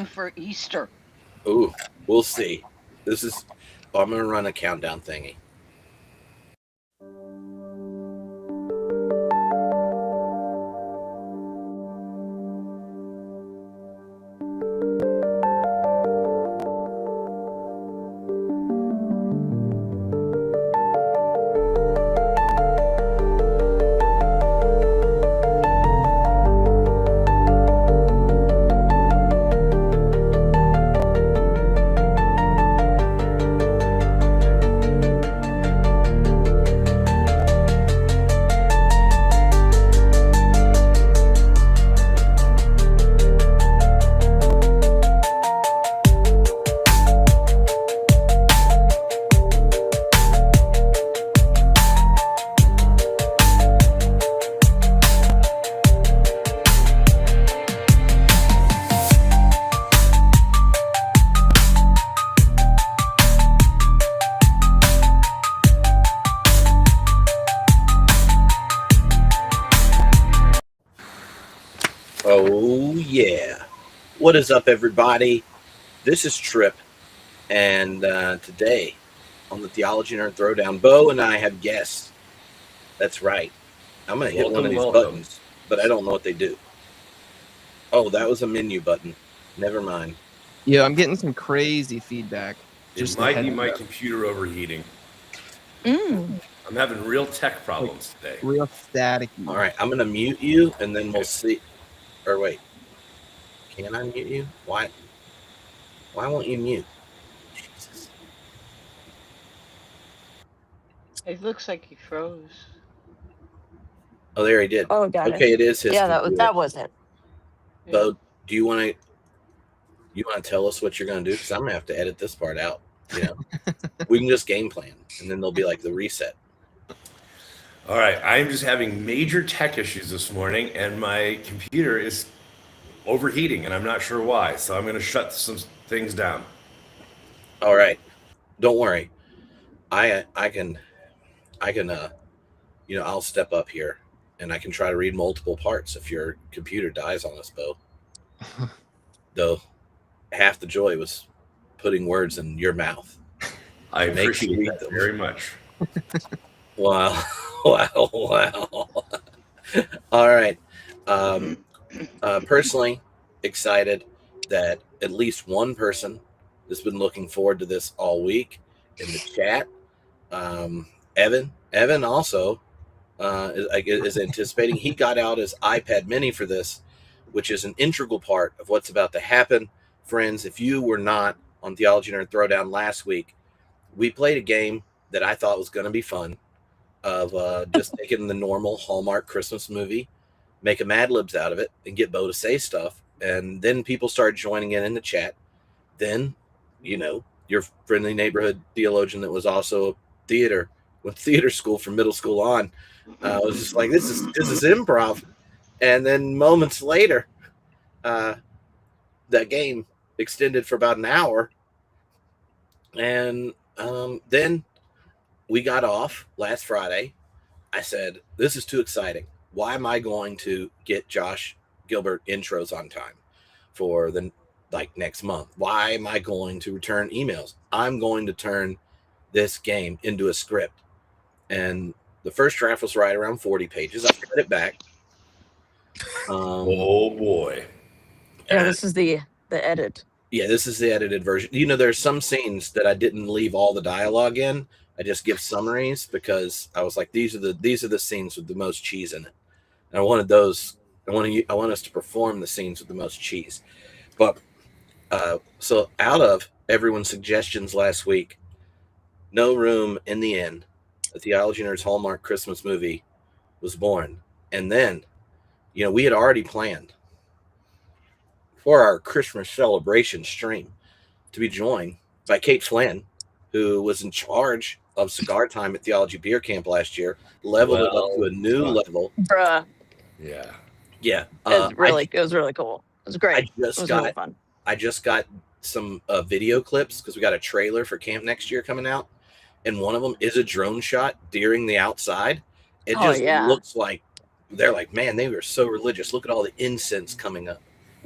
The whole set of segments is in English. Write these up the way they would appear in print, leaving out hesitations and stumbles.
time for Easter? Ooh, we'll see. I'm going to run a countdown thingy. Oh, yeah. What is up, everybody? This is Tripp, and today on the Theology Nerd Throwdown, Bo and I have guests. That's right. I'm going to hit one of these buttons, but I don't know what they do. Oh, that was a menu button. Never mind. Yeah, I'm getting some crazy feedback. It might be my computer overheating. I'm having real tech problems today. Real static. All right, I'm going to mute you, and then we'll see. Or wait, can I mute you? Why won't you mute? Jesus. It looks like he froze. Oh, there he did. Oh, got it. Okay, it is his. Yeah, computer. that was it. Bo, do you want to tell us what you're going to do? Because I'm going to have to edit this part out. You know, we can just game plan, and then there'll be like the reset. All right, I'm just having major tech issues this morning, and my computer is overheating, and I'm not sure why. So I'm going to shut some things down. All right, don't worry. I can, I'll step up here, and I can try to read multiple parts if your computer dies on us, Bo. Though half the joy was putting words in your mouth. I appreciate that very much. Wow. Wow. All right. Personally excited that at least one person has been looking forward to this all week in the chat. Evan also is anticipating. He got out his iPad mini for this, which is an integral part of what's about to happen. Friends, if you were not on Theology Nerd Throwdown last week, we played a game that I thought was going to be fun. Of just taking the normal Hallmark Christmas movie, make a Mad Libs out of it, and get Bo to say stuff. And then people started joining in the chat. Then, your friendly neighborhood theologian that was also went theater school from middle school on, was just like, this is improv. And then moments later, that game extended for about an hour. And then we got off last Friday. I said, this is too exciting. Why am I going to get Josh Gilbert intros on time for the next month? Why am I going to return emails? I'm going to turn this game into a script. And the first draft was right around 40 pages. I cut it back. Oh boy. Yeah, this is the edit. Yeah, this is the edited version. There's some scenes that I didn't leave all the dialogue in. I just give summaries because I was like, these are the scenes with the most cheese in it. And I wanted those. I want us to perform the scenes with the most cheese. But so out of everyone's suggestions last week, no room in the end. The Theology Nerds Hallmark Christmas movie was born, and then, we had already planned for our Christmas celebration stream to be joined by Kate Flynn, who was in charge of Cigar Time at Theology Beer Camp last year, leveled it up to a new level. Bruh. Yeah. Yeah. It was really cool. It was great. It was really fun. I just got some video clips because we got a trailer for camp next year coming out. And one of them is a drone shot during the outside. It just looks like, they're like, man, they were so religious. Look at all the incense coming up.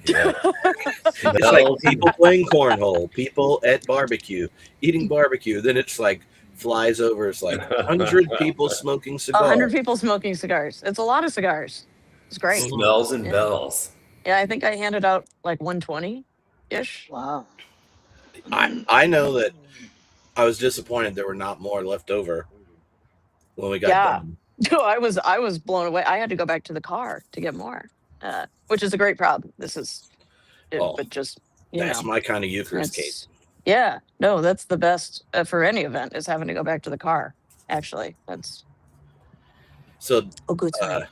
Yeah. It's like people playing cornhole, people at barbecue, eating barbecue. Then it's like flies over. It's like 100 people smoking cigars. 100 people smoking cigars. It's a lot of cigars. It's great. Smells and bells. Yeah, I think I handed out like 120-ish. Wow. I know that I was disappointed there were not more left over when we got done. No, I was blown away. I had to go back to the car to get more, which is a great problem. This is, but just that's my kind of Eucharist case. Yeah, no, that's the best for any event is having to go back to the car. Actually, that's so. a good time.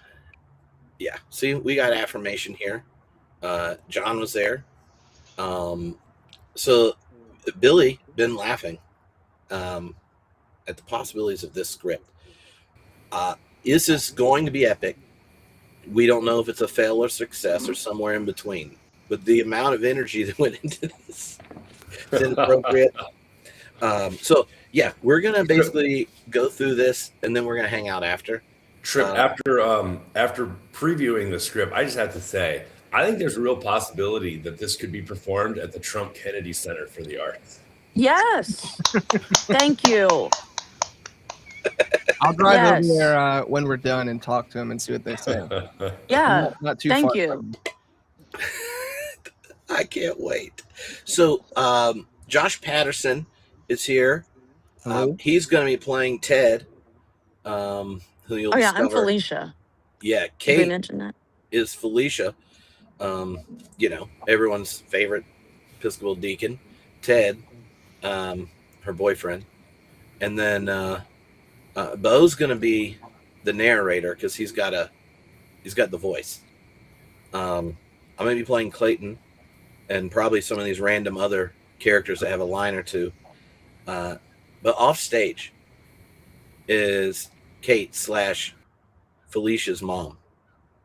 Yeah, see, we got affirmation here. John was there. So Billy been laughing at the possibilities of this script. Is this going to be epic? We don't know if it's a fail or success or somewhere in between. But the amount of energy that went into this is inappropriate. So yeah, we're gonna basically go through this and then we're gonna hang out after. Tripp, after previewing the script, I just have to say, I think there's a real possibility that this could be performed at the Trump Kennedy Center for the Arts. Yes. Thank you. I'll drive over there when we're done and talk to them and see what they say. Yeah. Not too Thank far you. from them. I can't wait. So Josh Patterson is here. He's going to be playing Ted. Who you'll discover. I'm Felicia. Yeah, Did we Kate mention that? is Felicia. Everyone's favorite Episcopal deacon. Ted, her boyfriend. And then Bo's going to be the narrator because he's got the voice. I'm going to be playing Clayton and probably some of these random other characters that have a line or two. But off stage is Kate / Felicia's mom,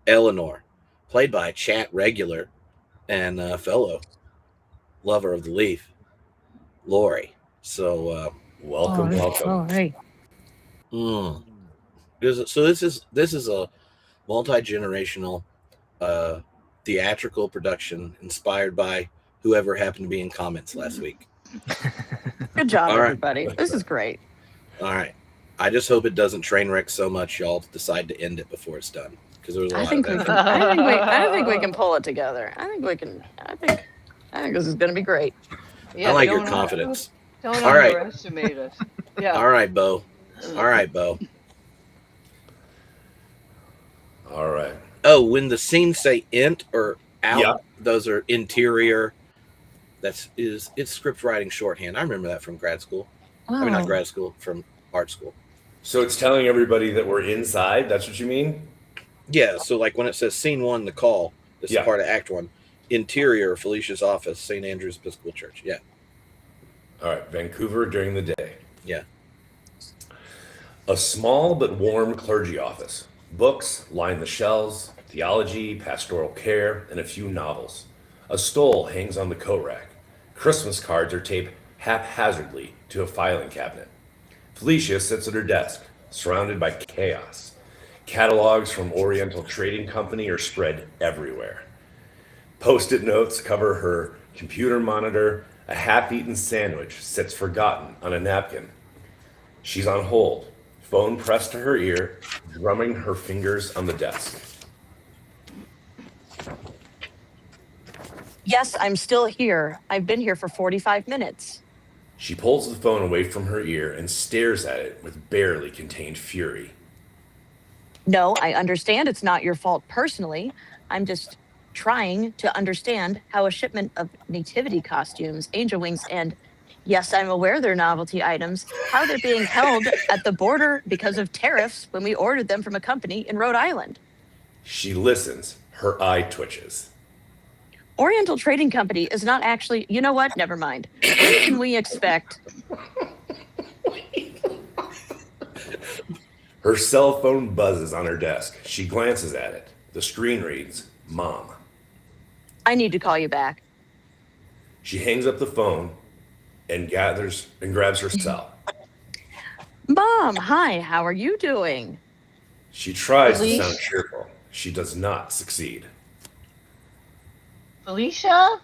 Eleanor, played by chat regular and fellow lover of the Leaf, Lori. So welcome. Oh, hey. So this is a multi-generational theatrical production inspired by whoever happened to be in comments last week. Good job, All right. everybody. This is great. All right. I just hope it doesn't train wreck so much y'all decide to end it before it's done. Because there was a lot of that. I think we can pull it together. I think this is going to be great. Yeah, I like your confidence. Don't All right. underestimate us. Yeah. All right, Bo. All right, Bo. All right. Oh, when the scenes say int or out, Yeah. those are interior. It's script writing shorthand. I remember that from grad school. I mean, not grad school, from art school. So it's telling everybody that we're inside. That's what you mean? Yeah. So like when it says scene 1, the call, this is part of act 1. Interior, Felicia's office, St. Andrew's Episcopal Church. Yeah. All right. Vancouver during the day. Yeah. A small but warm clergy office. Books line the shelves, theology, pastoral care, and a few novels. A stole hangs on the coat rack. Christmas cards are taped haphazardly to a filing cabinet. Felicia sits at her desk, surrounded by chaos. Catalogs from Oriental Trading Company are spread everywhere. Post-it notes cover her computer monitor. A half-eaten sandwich sits forgotten on a napkin. She's on hold, phone pressed to her ear, drumming her fingers on the desk. Yes, I'm still here. I've been here for 45 minutes. She pulls the phone away from her ear and stares at it with barely contained fury. No, I understand it's not your fault personally. I'm just trying to understand how a shipment of nativity costumes, angel wings, and yes, I'm aware they're novelty items, how they're being held at the border because of tariffs when we ordered them from a company in Rhode Island. She listens. Her eye twitches. Oriental Trading Company is not actually, you know what? Never mind. What can we expect? Her cell phone buzzes on her desk. She glances at it. The screen reads, Mom. I need to call you back. She hangs up the phone and grabs her cell. Mom, hi, how are you doing? She tries to sound cheerful. She does not succeed. Felicia?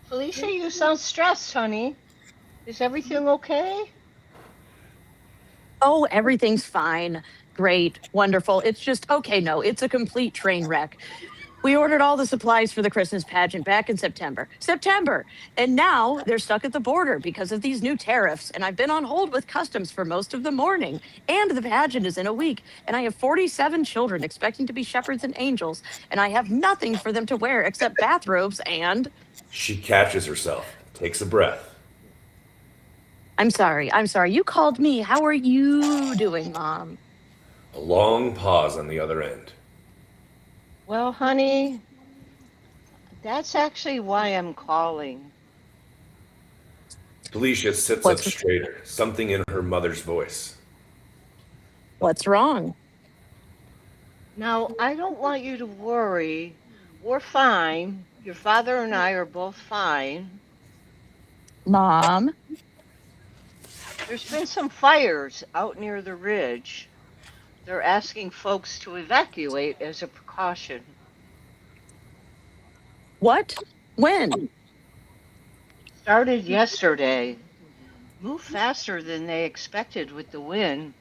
Felicia, you sound stressed, honey. Is everything okay? Oh, everything's fine. Great. Wonderful. It's just, okay, no, it's a complete train wreck. We ordered all the supplies for the Christmas pageant back in September. And now they're stuck at the border because of these new tariffs. And I've been on hold with customs for most of the morning. And the pageant is in a week. And I have 47 children expecting to be shepherds and angels. And I have nothing for them to wear except bathrobes and. She catches herself, takes a breath. I'm sorry. You called me. How are you doing, Mom? A long pause on the other end. Well, honey, that's actually why I'm calling. Felicia sits up straighter, something in her mother's voice. What's wrong? Now, I don't want you to worry. We're fine. Your father and I are both fine. Mom? There's been some fires out near the ridge. They're asking folks to evacuate as a precaution. What? When? Started yesterday. Moved faster than they expected with the wind.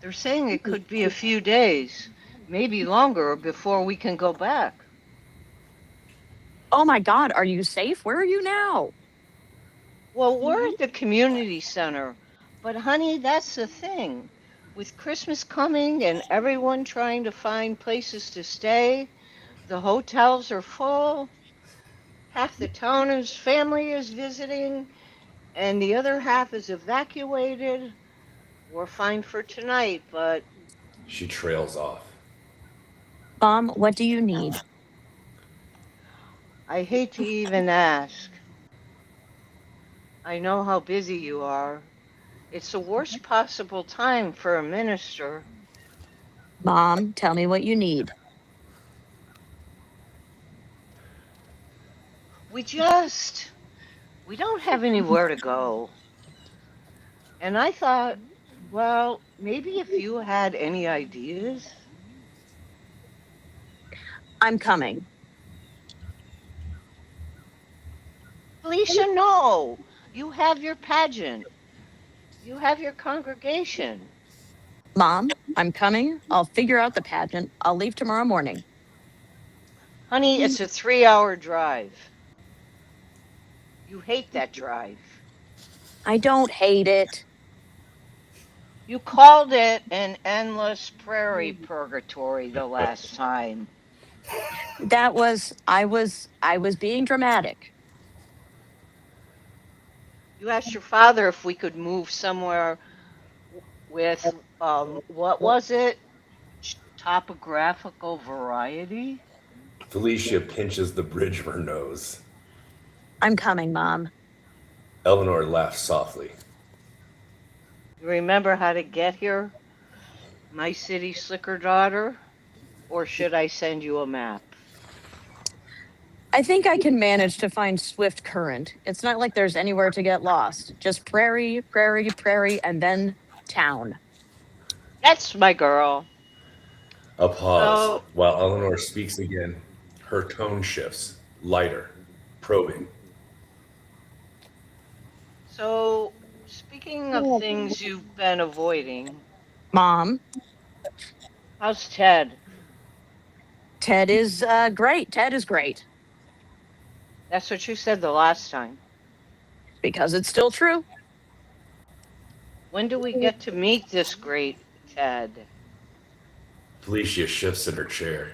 They're saying it could be a few days, maybe longer, before we can go back. Oh my God, are you safe? Where are you now? Well, we're at the community center. But honey, that's the thing. With Christmas coming and everyone trying to find places to stay, the hotels are full. Half the town's family is visiting, and the other half is evacuated. We're fine for tonight, but... She trails off. Mom, what do you need? I hate to even ask. I know how busy you are. It's the worst possible time for a minister. Mom, tell me what you need. We don't have anywhere to go. And I thought, well, maybe if you had any ideas. I'm coming. Felicia, no. You have your pageant. You have your congregation. Mom, I'm coming. I'll figure out the pageant. I'll leave tomorrow morning. Honey, it's a 3-hour drive. You hate that drive. I don't hate it. You called it an endless prairie purgatory the last time. I was being dramatic. You asked your father if we could move somewhere with, what was it? Topographical variety? Felicia pinches the bridge of her nose. I'm coming, Mom. Eleanor laughs softly. You remember how to get here, my city slicker daughter? Or should I send you a map? I think I can manage to find swift current. It's not like there's anywhere to get lost. Just prairie, prairie, prairie, and then town. That's my girl. A pause while Eleanor speaks again. Her tone shifts, lighter, probing. So, speaking of things you've been avoiding. Mom? How's Ted? Ted is great. Ted is great. That's what you said the last time. Because it's still true. When do we get to meet this great Ted? Felicia shifts in her chair.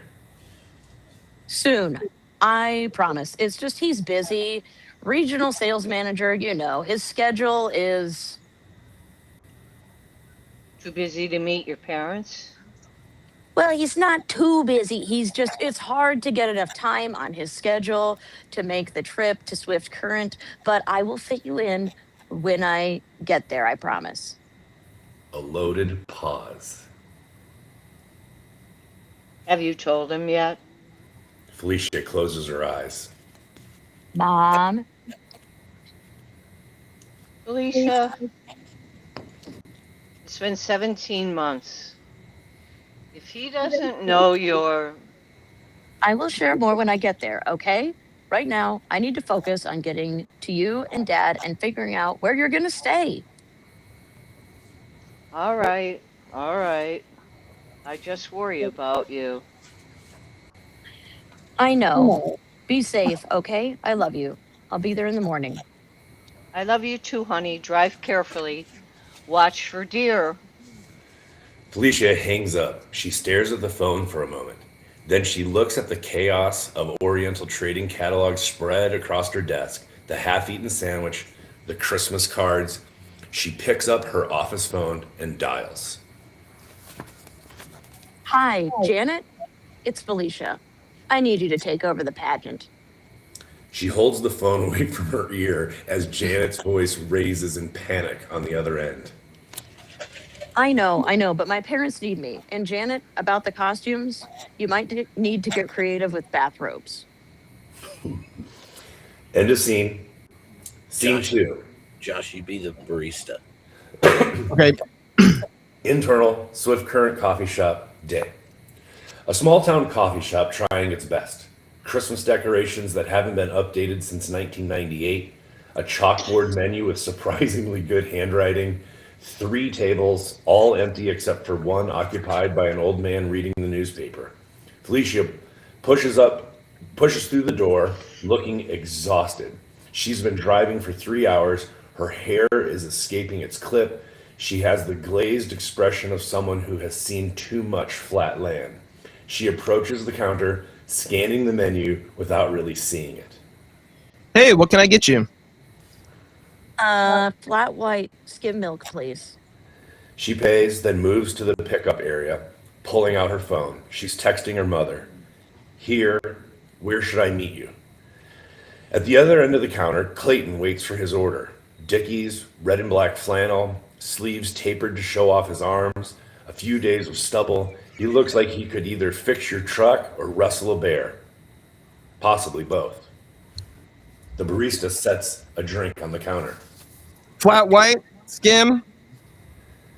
Soon. I promise. It's just he's busy. Regional sales manager, his schedule is... Too busy to meet your parents? Well, he's not too busy. It's hard to get enough time on his schedule to make the trip to Swift Current, but I will fit you in when I get there, I promise. A loaded pause. Have you told him yet? Felicia closes her eyes. Mom? Felicia, it's been 17 months. If he doesn't know you're I will share more when I get there, okay? Right now, I need to focus on getting to you and Dad and figuring out where you're going to stay. All right, all right. I just worry about you. I know. Be safe, okay? I love you. I'll be there in the morning. I love you too, honey. Drive carefully. Watch for deer. Felicia hangs up. She stares at the phone for a moment. Then she looks at the chaos of Oriental trading catalogs spread across her desk, the half-eaten sandwich, the Christmas cards. She picks up her office phone and dials. Hi, Janet. It's Felicia. I need you to take over the pageant. She holds the phone away from her ear as Janet's voice raises in panic on the other end. I know, but my parents need me. And Janet, about the costumes, you might need to get creative with bathrobes. End of scene. Scene Josh. 2. Josh, you be the barista. Okay. Internal Swift Current coffee shop day. A small town coffee shop trying its best. Christmas decorations that haven't been updated since 1998. A chalkboard menu with surprisingly good handwriting. 3 tables, all empty except for one occupied by an old man reading the newspaper. Felicia pushes through the door, looking exhausted. She's been driving for 3 hours. Her hair is escaping its clip. She has the glazed expression of someone who has seen too much flat land. She approaches the counter, scanning the menu without really seeing it. Hey, what can I get you? Flat white skim milk, please. She pays, then moves to the pickup area, pulling out her phone. She's texting her mother. Here, where should I meet you? At the other end of the counter, Clayton waits for his order. Dickies, red and black flannel, sleeves tapered to show off his arms, a few days of stubble. He looks like he could either fix your truck or wrestle a bear. Possibly both. The barista sets a drink on the counter. Flat white, skim.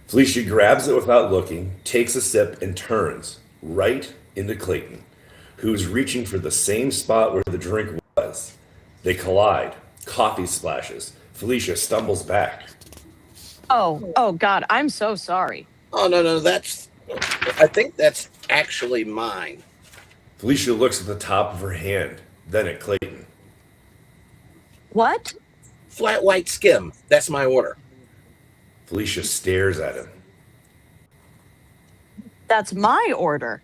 Felicia grabs it without looking, takes a sip, and turns right into Clayton, who's reaching for the same spot where the drink was. They collide. Coffee splashes. Felicia stumbles back. Oh God, I'm so sorry. Oh, no, I think that's actually mine. Felicia looks at the top of her hand, then at Clayton. What? Flat white skim. That's my order. Felicia stares at him. That's my order.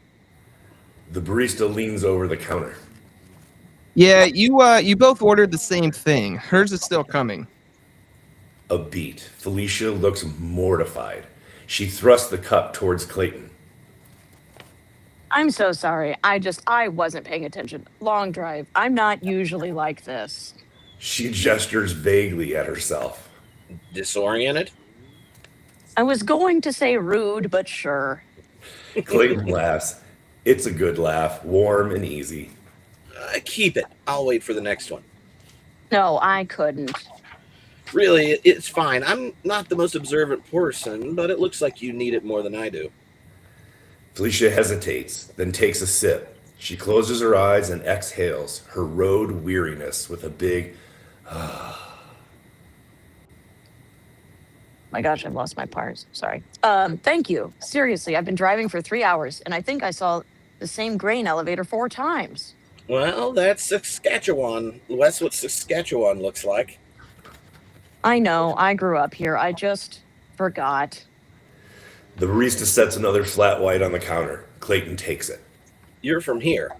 The barista leans over the counter. Yeah, you both ordered the same thing. Hers is still coming. A beat. Felicia looks mortified. She thrusts the cup towards Clayton. I'm so sorry. I wasn't paying attention. Long drive. I'm not usually like this. She gestures vaguely at herself. Disoriented? I was going to say rude, but sure. Clayton laughs. It's a good laugh, warm and easy. Keep it. I'll wait for the next one. No, I couldn't. Really, it's fine. I'm not the most observant person, but it looks like you need it more than I do. Felicia hesitates, then takes a sip. She closes her eyes and exhales her road weariness with a big My gosh, I've lost my parts. Sorry. Thank you. Seriously, I've been driving for 3 hours, and I think I saw the same grain elevator 4 times. Well, that's Saskatchewan. That's what Saskatchewan looks like. I know. I grew up here. I just forgot. The barista sets another flat white on the counter. Clayton takes it. You're from here.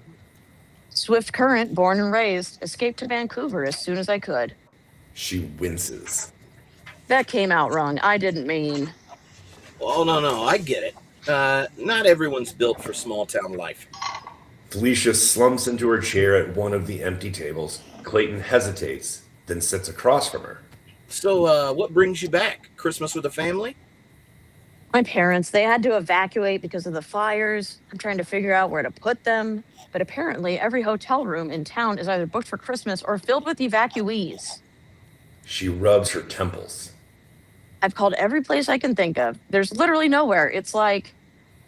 Swift Current, born and raised, escaped to Vancouver as soon as I could. She winces. That came out wrong. I didn't mean. Oh, no, I get it. Not everyone's built for small town life. Felicia slumps into her chair at one of the empty tables. Clayton hesitates, then sits across from her. So, what brings you back? Christmas with the family? My parents, they had to evacuate because of the fires. I'm trying to figure out where to put them. But apparently, every hotel room in town is either booked for Christmas or filled with evacuees. She rubs her temples. I've called every place I can think of. There's literally nowhere. It's like...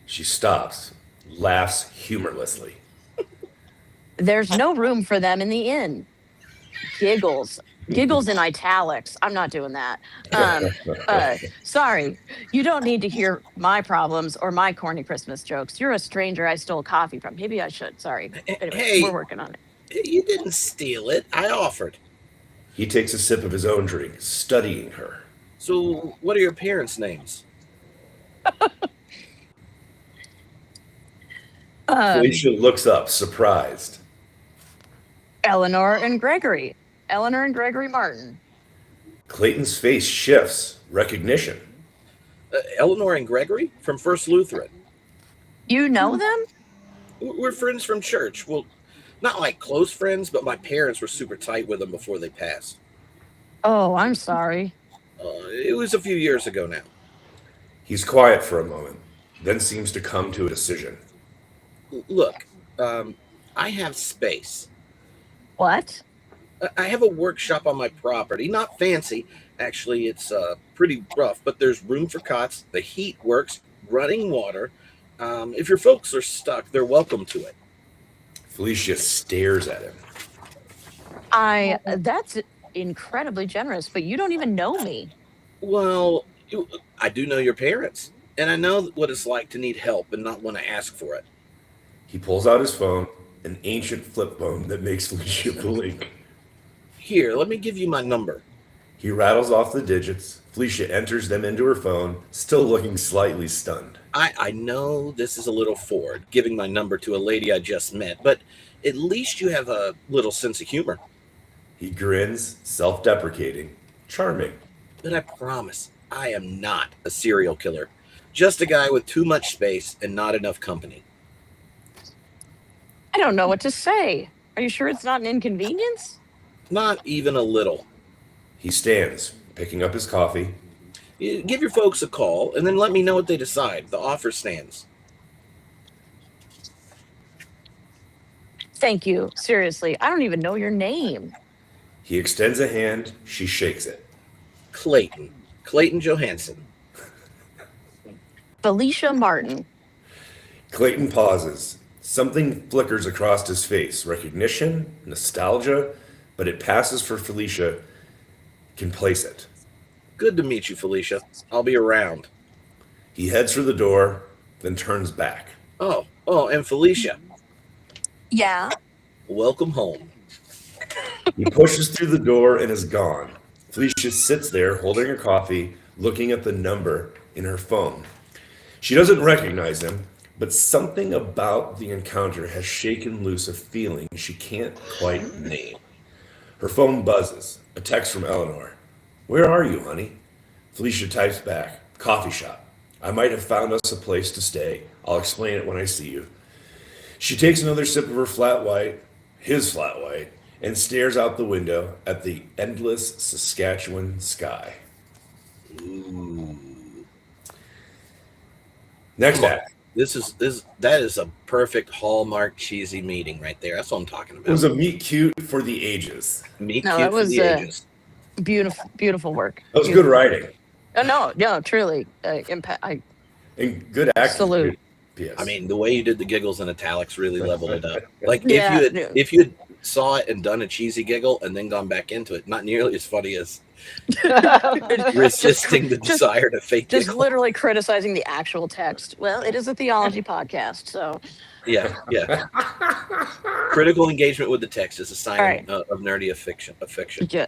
She stops, laughs humorlessly. There's no room for them in the inn. Giggles in italics. I'm not doing that. Sorry, you don't need to hear my problems or my corny Christmas jokes. You're a stranger I stole coffee from. Maybe I should. Sorry. Anyway, Hey. we're working on it. You didn't steal it. I offered. He takes a sip of his own drink, studying her. So, what are your parents' names? Felicia looks up, surprised. Eleanor and Gregory Martin. Clayton's face shifts, recognition. Eleanor and Gregory from First Lutheran. You know them? We're friends from church. Well, not like close friends, but my parents were super tight with them before they passed. Oh, I'm sorry. It was a few years ago now. He's quiet for a moment, then seems to come to a decision. Look, I have space. What? I have a workshop on my property. Not fancy. Actually, it's pretty rough, but there's room for cots. The heat works, running water. If your folks are stuck, they're welcome to it. Felicia stares at him. That's incredibly generous, but you don't even know me. Well, I do know your parents, and I know what it's like to need help and not want to ask for it. He pulls out his phone, an ancient flip phone that makes Felicia blink. Here, let me give you my number. He rattles off the digits. Felicia enters them into her phone, still looking slightly stunned. I know this is a little forward, giving my number to a lady I just met, but at least you have a little sense of humor. He grins, self-deprecating, charming. But I promise, I am not a serial killer. Just a guy with too much space and not enough company. I don't know what to say. Are you sure it's not an inconvenience? Not even a little. He stands, picking up his coffee. Give your folks a call, and then let me know what they decide. The offer stands. Thank you. Seriously, I don't even know your name. He extends a hand. She shakes it. Clayton Johansson. Felicia Martin. Clayton pauses. Something flickers across his face. Recognition, nostalgia, but it passes for Felicia. Can place it. Good to meet you, Felicia. I'll be around. He heads for the door, then turns back. Oh, and Felicia. Yeah. Welcome home. He pushes through the door and is gone. Felicia sits there holding her coffee, looking at the number in her phone. She doesn't recognize him, but something about the encounter has shaken loose a feeling she can't quite name. Her phone buzzes. A text from Eleanor. Where are you, honey? Felicia types back. Coffee shop. I might have found us a place to stay. I'll explain it when I see you. She takes another sip of her flat white, his flat white, and stares out the window at the endless Saskatchewan sky. Ooh. Next act. That is a perfect Hallmark cheesy meeting right there. That's what I'm talking about. It was a meet cute for the ages. Meet cute for the ages. Beautiful work. That was good writing. No, truly. And good acting. Salute. Yes. I mean, the way you did the giggles in italics really leveled it up. Like Yeah, if you had saw it and done a cheesy giggle and then gone back into it, not nearly as funny as resisting the desire to fake Just giggle. literally criticizing the actual text. Well, it is a theology podcast, so. Yeah. Critical engagement with the text is a sign Right. of nerdy fiction. Yeah,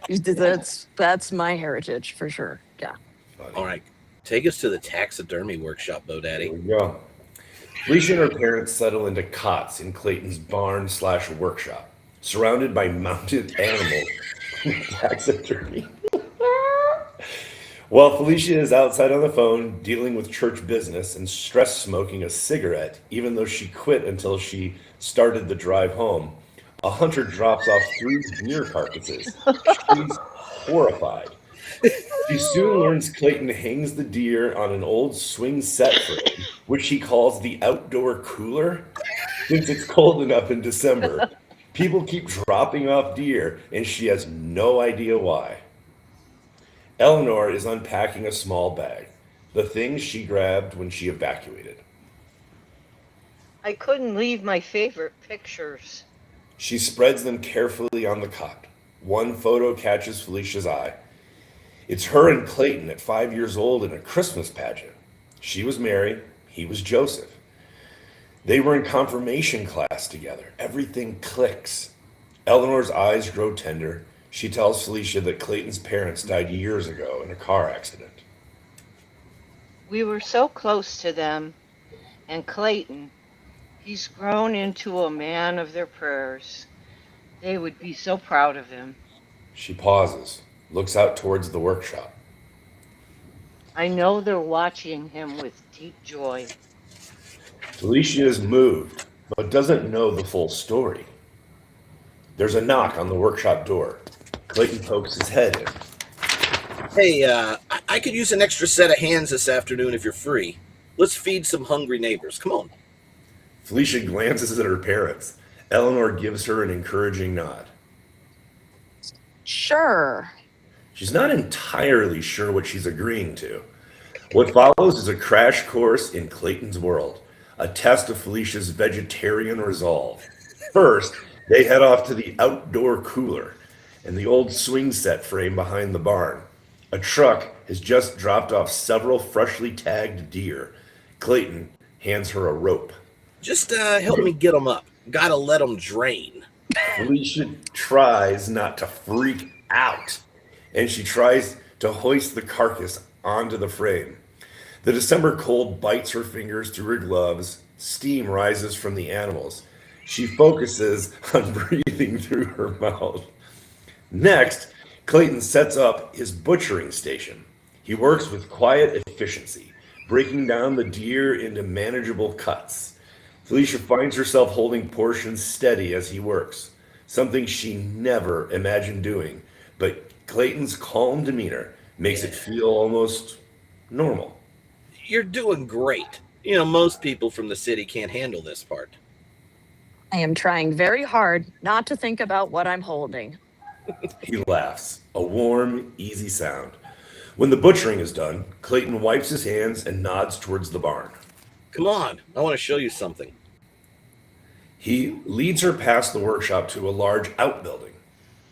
that's my heritage for sure. Yeah. All right, take us to the taxidermy workshop, Bo Daddy. There we go. Felicia and her parents settle into cots in Clayton's barn/workshop, surrounded by mounted animals and taxidermy. While Felicia is outside on the phone dealing with church business and stress smoking a cigarette, even though she quit until she started the drive home, a hunter drops off 3 deer carcasses. She's horrified. She soon learns Clayton hangs the deer on an old swing set frame, which he calls the outdoor cooler, since it's cold enough in December. People keep dropping off deer, and she has no idea why. Eleanor is unpacking a small bag, the things she grabbed when she evacuated. I couldn't leave my favorite pictures. She spreads them carefully on the cot. One photo catches Felicia's eye. It's her and Clayton at 5 years old in a Christmas pageant. She was Mary, he was Joseph. They were in confirmation class together. Everything clicks. Eleanor's eyes grow tender. She tells Felicia that Clayton's parents died years ago in a car accident. We were so close to them, and Clayton, he's grown into a man of their prayers. They would be so proud of him. She pauses, looks out towards the workshop. I know they're watching him with deep joy. Felicia is moved, but doesn't know the full story. There's a knock on the workshop door. Clayton pokes his head in. Hey, I could use an extra set of hands this afternoon if you're free. Let's feed some hungry neighbors. Come on. Felicia glances at her parents. Eleanor gives her an encouraging nod. Sure. She's not entirely sure what she's agreeing to. What follows is a crash course in Clayton's world, a test of Felicia's vegetarian resolve. First, they head off to the outdoor cooler and the old swing set frame behind the barn. A truck has just dropped off several freshly tagged deer. Clayton hands her a rope. Just help me get them up. Gotta let them drain. Felicia tries not to freak out, and she tries to hoist the carcass onto the frame. The December cold bites her fingers through her gloves. Steam rises from the animals. She focuses on breathing through her mouth. Next, Clayton sets up his butchering station. He works with quiet efficiency, breaking down the deer into manageable cuts. Felicia finds herself holding portions steady as he works, something she never imagined doing, but Clayton's calm demeanor makes it feel almost normal. You're doing great. You know, most people from the city can't handle this part. I am trying very hard not to think about what I'm holding. He laughs, a warm, easy sound. When the butchering is done, Clayton wipes his hands and nods towards the barn. Come on, I want to show you something. He leads her past the workshop to a large outbuilding.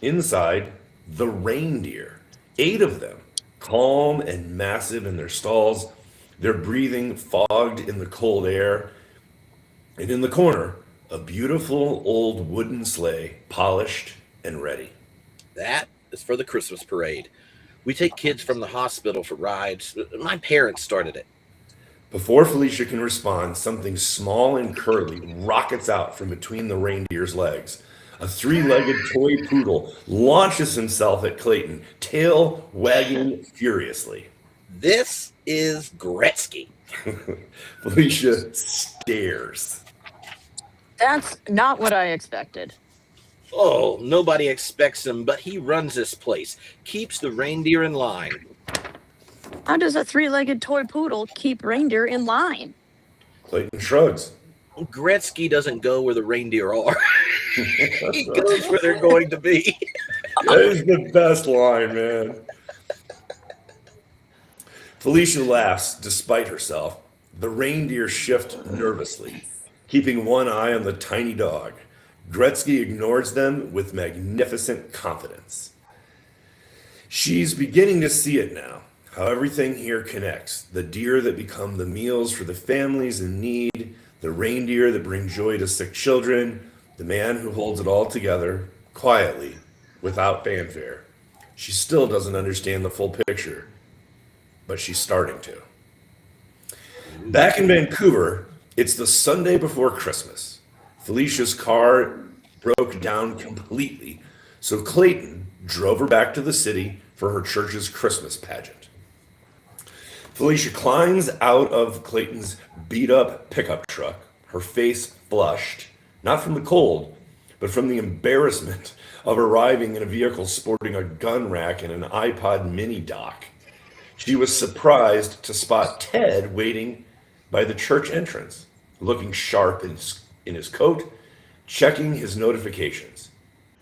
Inside, the reindeer, 8 of them, calm and massive in their stalls, their breathing fogged in the cold air. And in the corner, a beautiful old wooden sleigh, polished and ready. That is for the Christmas parade. We take kids from the hospital for rides. My parents started it. Before Felicia can respond, something small and curly rockets out from between the reindeer's legs. A 3-legged toy poodle launches himself at Clayton, tail wagging furiously. This is Gretzky. Felicia stares. That's not what I expected. Oh, nobody expects him, but he runs this place, keeps the reindeer in line. How does a 3-legged toy poodle keep reindeer in line? Clayton shrugs. Gretzky doesn't go where the reindeer are. He goes where they're going to be. That is the best line, man. Felicia laughs despite herself. The reindeer shift nervously, keeping one eye on the tiny dog. Gretzky ignores them with magnificent confidence. She's beginning to see it now, how everything here connects. The deer that become the meals for the families in need, the reindeer that bring joy to sick children, the man who holds it all together, quietly, without fanfare. She still doesn't understand the full picture, but she's starting to. Back in Vancouver, it's the Sunday before Christmas. Felicia's car broke down completely, so Clayton drove her back to the city for her church's Christmas pageant. Felicia climbs out of Clayton's beat-up pickup truck, her face flushed, not from the cold, but from the embarrassment of arriving in a vehicle sporting a gun rack and an iPod mini dock. She was surprised to spot Ted waiting by the church entrance, looking sharp in his coat, checking his notifications.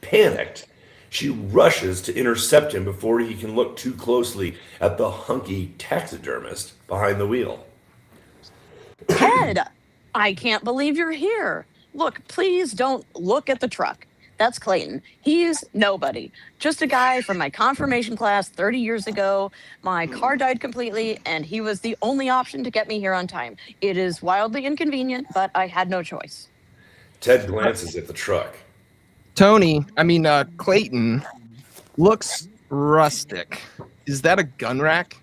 Panicked, she rushes to intercept him before he can look too closely at the hunky taxidermist behind the wheel. Ted, I can't believe you're here. Look, please don't look at the truck. That's Clayton. He's nobody. Just a guy from my confirmation class 30 years ago. My car died completely, and he was the only option to get me here on time. It is wildly inconvenient, but I had no choice. Ted glances at the truck. Clayton looks rustic. Is that a gun rack?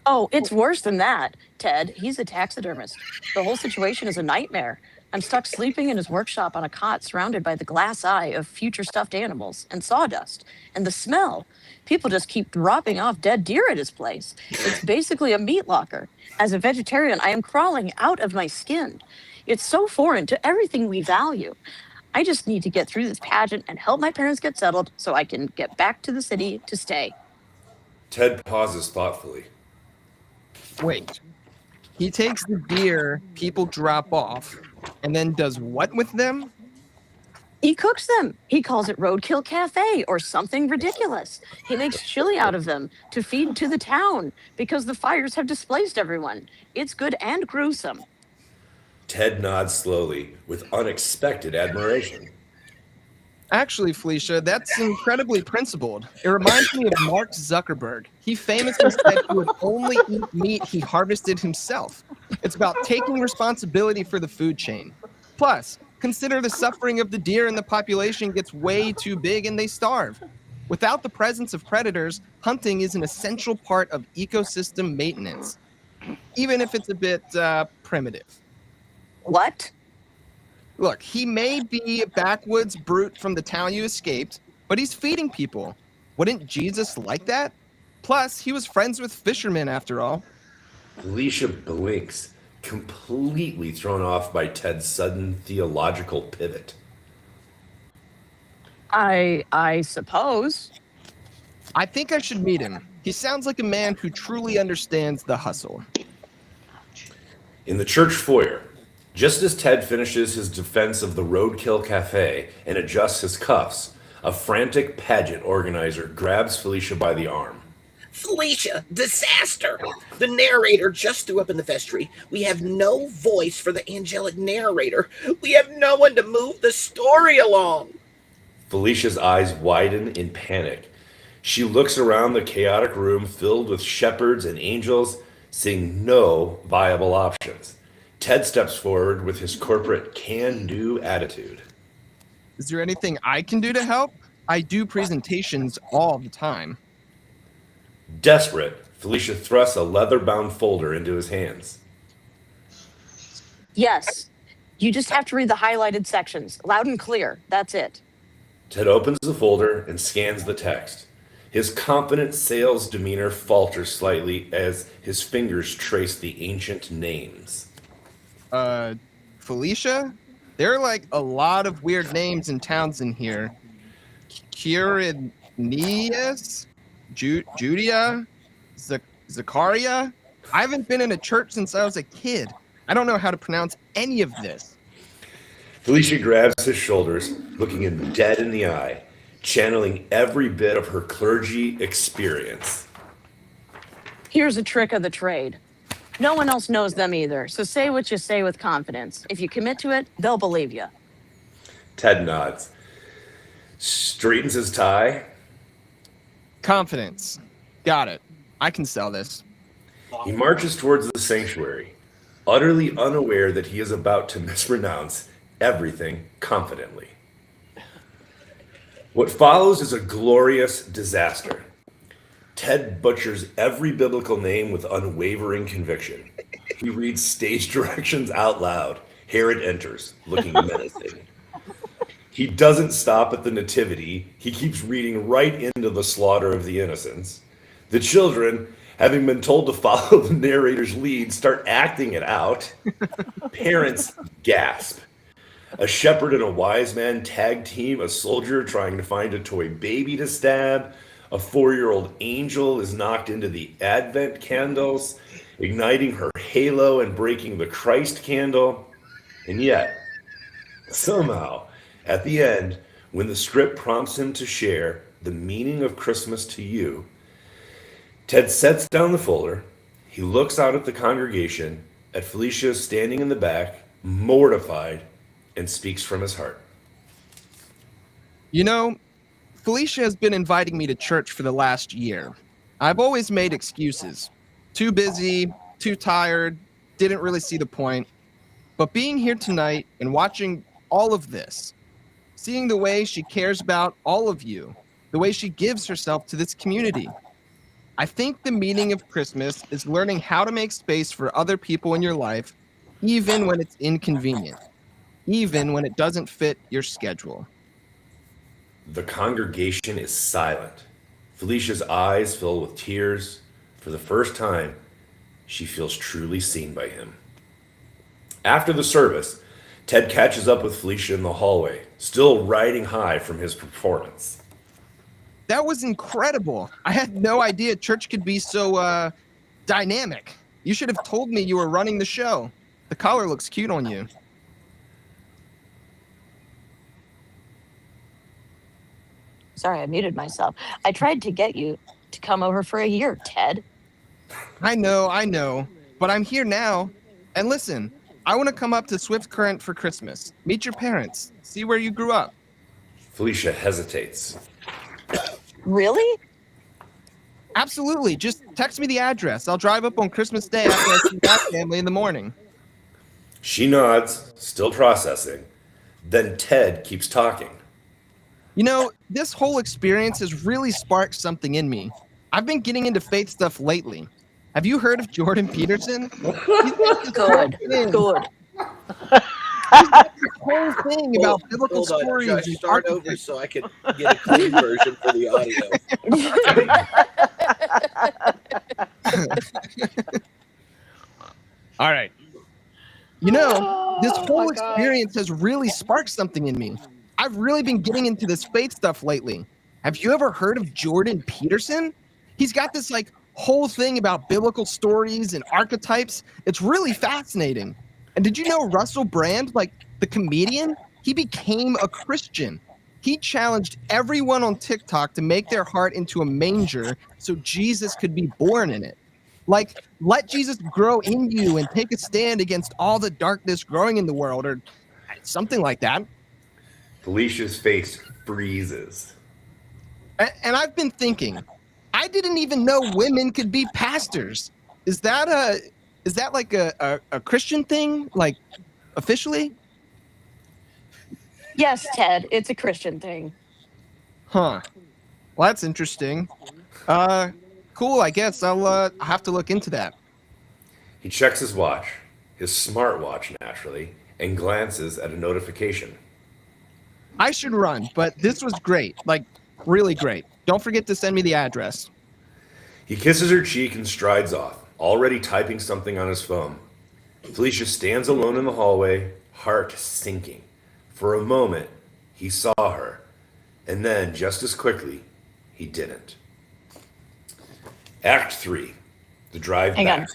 Oh, it's worse than that, Ted. He's a taxidermist. The whole situation is a nightmare. I'm stuck sleeping in his workshop on a cot surrounded by the glass eye of future stuffed animals and sawdust and the smell. People just keep dropping off dead deer at his place. It's basically a meat locker. As a vegetarian, I am crawling out of my skin. It's so foreign to everything we value. I just need to get through this pageant and help my parents get settled so I can get back to the city to stay. Ted pauses thoughtfully. Wait. He takes the deer people drop off and then does what with them? He cooks them. He calls it Roadkill Cafe or something ridiculous. He makes chili out of them to feed to the town because the fires have displaced everyone. It's good and gruesome. Ted nods slowly with unexpected admiration. Actually, Felicia, that's incredibly principled. It reminds me of Mark Zuckerberg. He famously said he would only eat meat he harvested himself. It's about taking responsibility for the food chain. Plus, consider the suffering of the deer and the population gets way too big and they starve. Without the presence of predators, hunting is an essential part of ecosystem maintenance, even if it's a bit primitive. What? Look, he may be a backwoods brute from the town you escaped, but he's feeding people. Wouldn't Jesus like that? Plus, he was friends with fishermen after all. Felicia blinks, completely thrown off by Ted's sudden theological pivot. I suppose. I think I should meet him. He sounds like a man who truly understands the hustle. In the church foyer, just as Ted finishes his defense of the Roadkill Cafe and adjusts his cuffs, a frantic pageant organizer grabs Felicia by the arm. Felicia, disaster! The narrator just threw up in the vestry. We have no voice for the angelic narrator. We have no one to move the story along. Felicia's eyes widen in panic. She looks around the chaotic room filled with shepherds and angels, seeing no viable options. Ted steps forward with his corporate can-do attitude. Is there anything I can do to help? I do presentations all the time. Desperate, Felicia thrusts a leather-bound folder into his hands. Yes. You just have to read the highlighted sections, loud and clear. That's it. Ted opens the folder and scans the text. His confident sales demeanor falters slightly as his fingers trace the ancient names. Felicia? There are like a lot of weird names and towns in here. Quirinius? Judea? Zachariah? I haven't been in a church since I was a kid. I don't know how to pronounce any of this. Felicia grabs his shoulders, looking him dead in the eye, channeling every bit of her clergy experience. Here's a trick of the trade. No one else knows them either, so say what you say with confidence. If you commit to it, they'll believe you. Ted nods, straightens his tie. Confidence. Got it. I can sell this. He marches towards the sanctuary, utterly unaware that he is about to mispronounce everything confidently. What follows is a glorious disaster. Ted butchers every biblical name with unwavering conviction. He reads stage directions out loud. Herod enters, looking menacing. He doesn't stop at the nativity. He keeps reading right into the slaughter of the innocents. The children, having been told to follow the narrator's lead, start acting it out. Parents gasp. A shepherd and a wise man tag team a soldier trying to find a toy baby to stab. A 4-year-old angel is knocked into the Advent candles, igniting her halo and breaking the Christ candle. And yet, somehow, at the end, when the script prompts him to share the meaning of Christmas to you, Ted sets down the folder. He looks out at the congregation, at Felicia standing in the back, mortified, and speaks from his heart. You know, Felicia has been inviting me to church for the last year. I've always made excuses. Too busy, too tired, didn't really see the point. But being here tonight and watching all of this, seeing the way she cares about all of you, the way she gives herself to this community, I think the meaning of Christmas is learning how to make space for other people in your life, even when it's inconvenient, even when it doesn't fit your schedule. The congregation is silent. Felicia's eyes fill with tears. For the first time, she feels truly seen by him. After the service, Ted catches up with Felicia in the hallway, still riding high from his performance. That was incredible. I had no idea church could be so dynamic. You should have told me you were running the show. The collar looks cute on you. Sorry, I muted myself. I tried to get you to come over for a year, Ted. I know. But I'm here now. And listen, I want to come up to Swift Current for Christmas. Meet your parents. See where you grew up. Felicia hesitates. Really? Absolutely. Just text me the address. I'll drive up on Christmas Day after I see that family in the morning. She nods, still processing. Then Ted keeps talking. You know, this whole experience has really sparked something in me. I've been getting into faith stuff lately. Have you heard of Jordan Peterson? Good. Whole thing about biblical Hold on, stories. Josh, and start over so I can get a clean version for the audio. All right. You know, this Oh, whole my God. experience has really sparked something in me. I've really been getting into this faith stuff lately. Have you ever heard of Jordan Peterson? He's got this like whole thing about biblical stories and archetypes. It's really fascinating. And did you know Russell Brand, like the comedian, he became a Christian. He challenged everyone on TikTok to make their heart into a manger so Jesus could be born in it. Like, let Jesus grow in you and take a stand against all the darkness growing in the world, or something like that. Felicia's face freezes. And I've been thinking, I didn't even know women could be pastors. Is that like a Christian thing, like officially? Yes, Ted, it's a Christian thing. Huh. Well, that's interesting. Cool. I guess I'll have to look into that. He checks his watch, his smartwatch naturally, and glances at a notification. I should run, but this was great. Like, really great. Don't forget to send me the address. He kisses her cheek and strides off, already typing something on his phone. Felicia stands alone in the hallway, heart sinking. For a moment, he saw her, and then, just as quickly, he didn't. Act 3, the drive Hang back. on.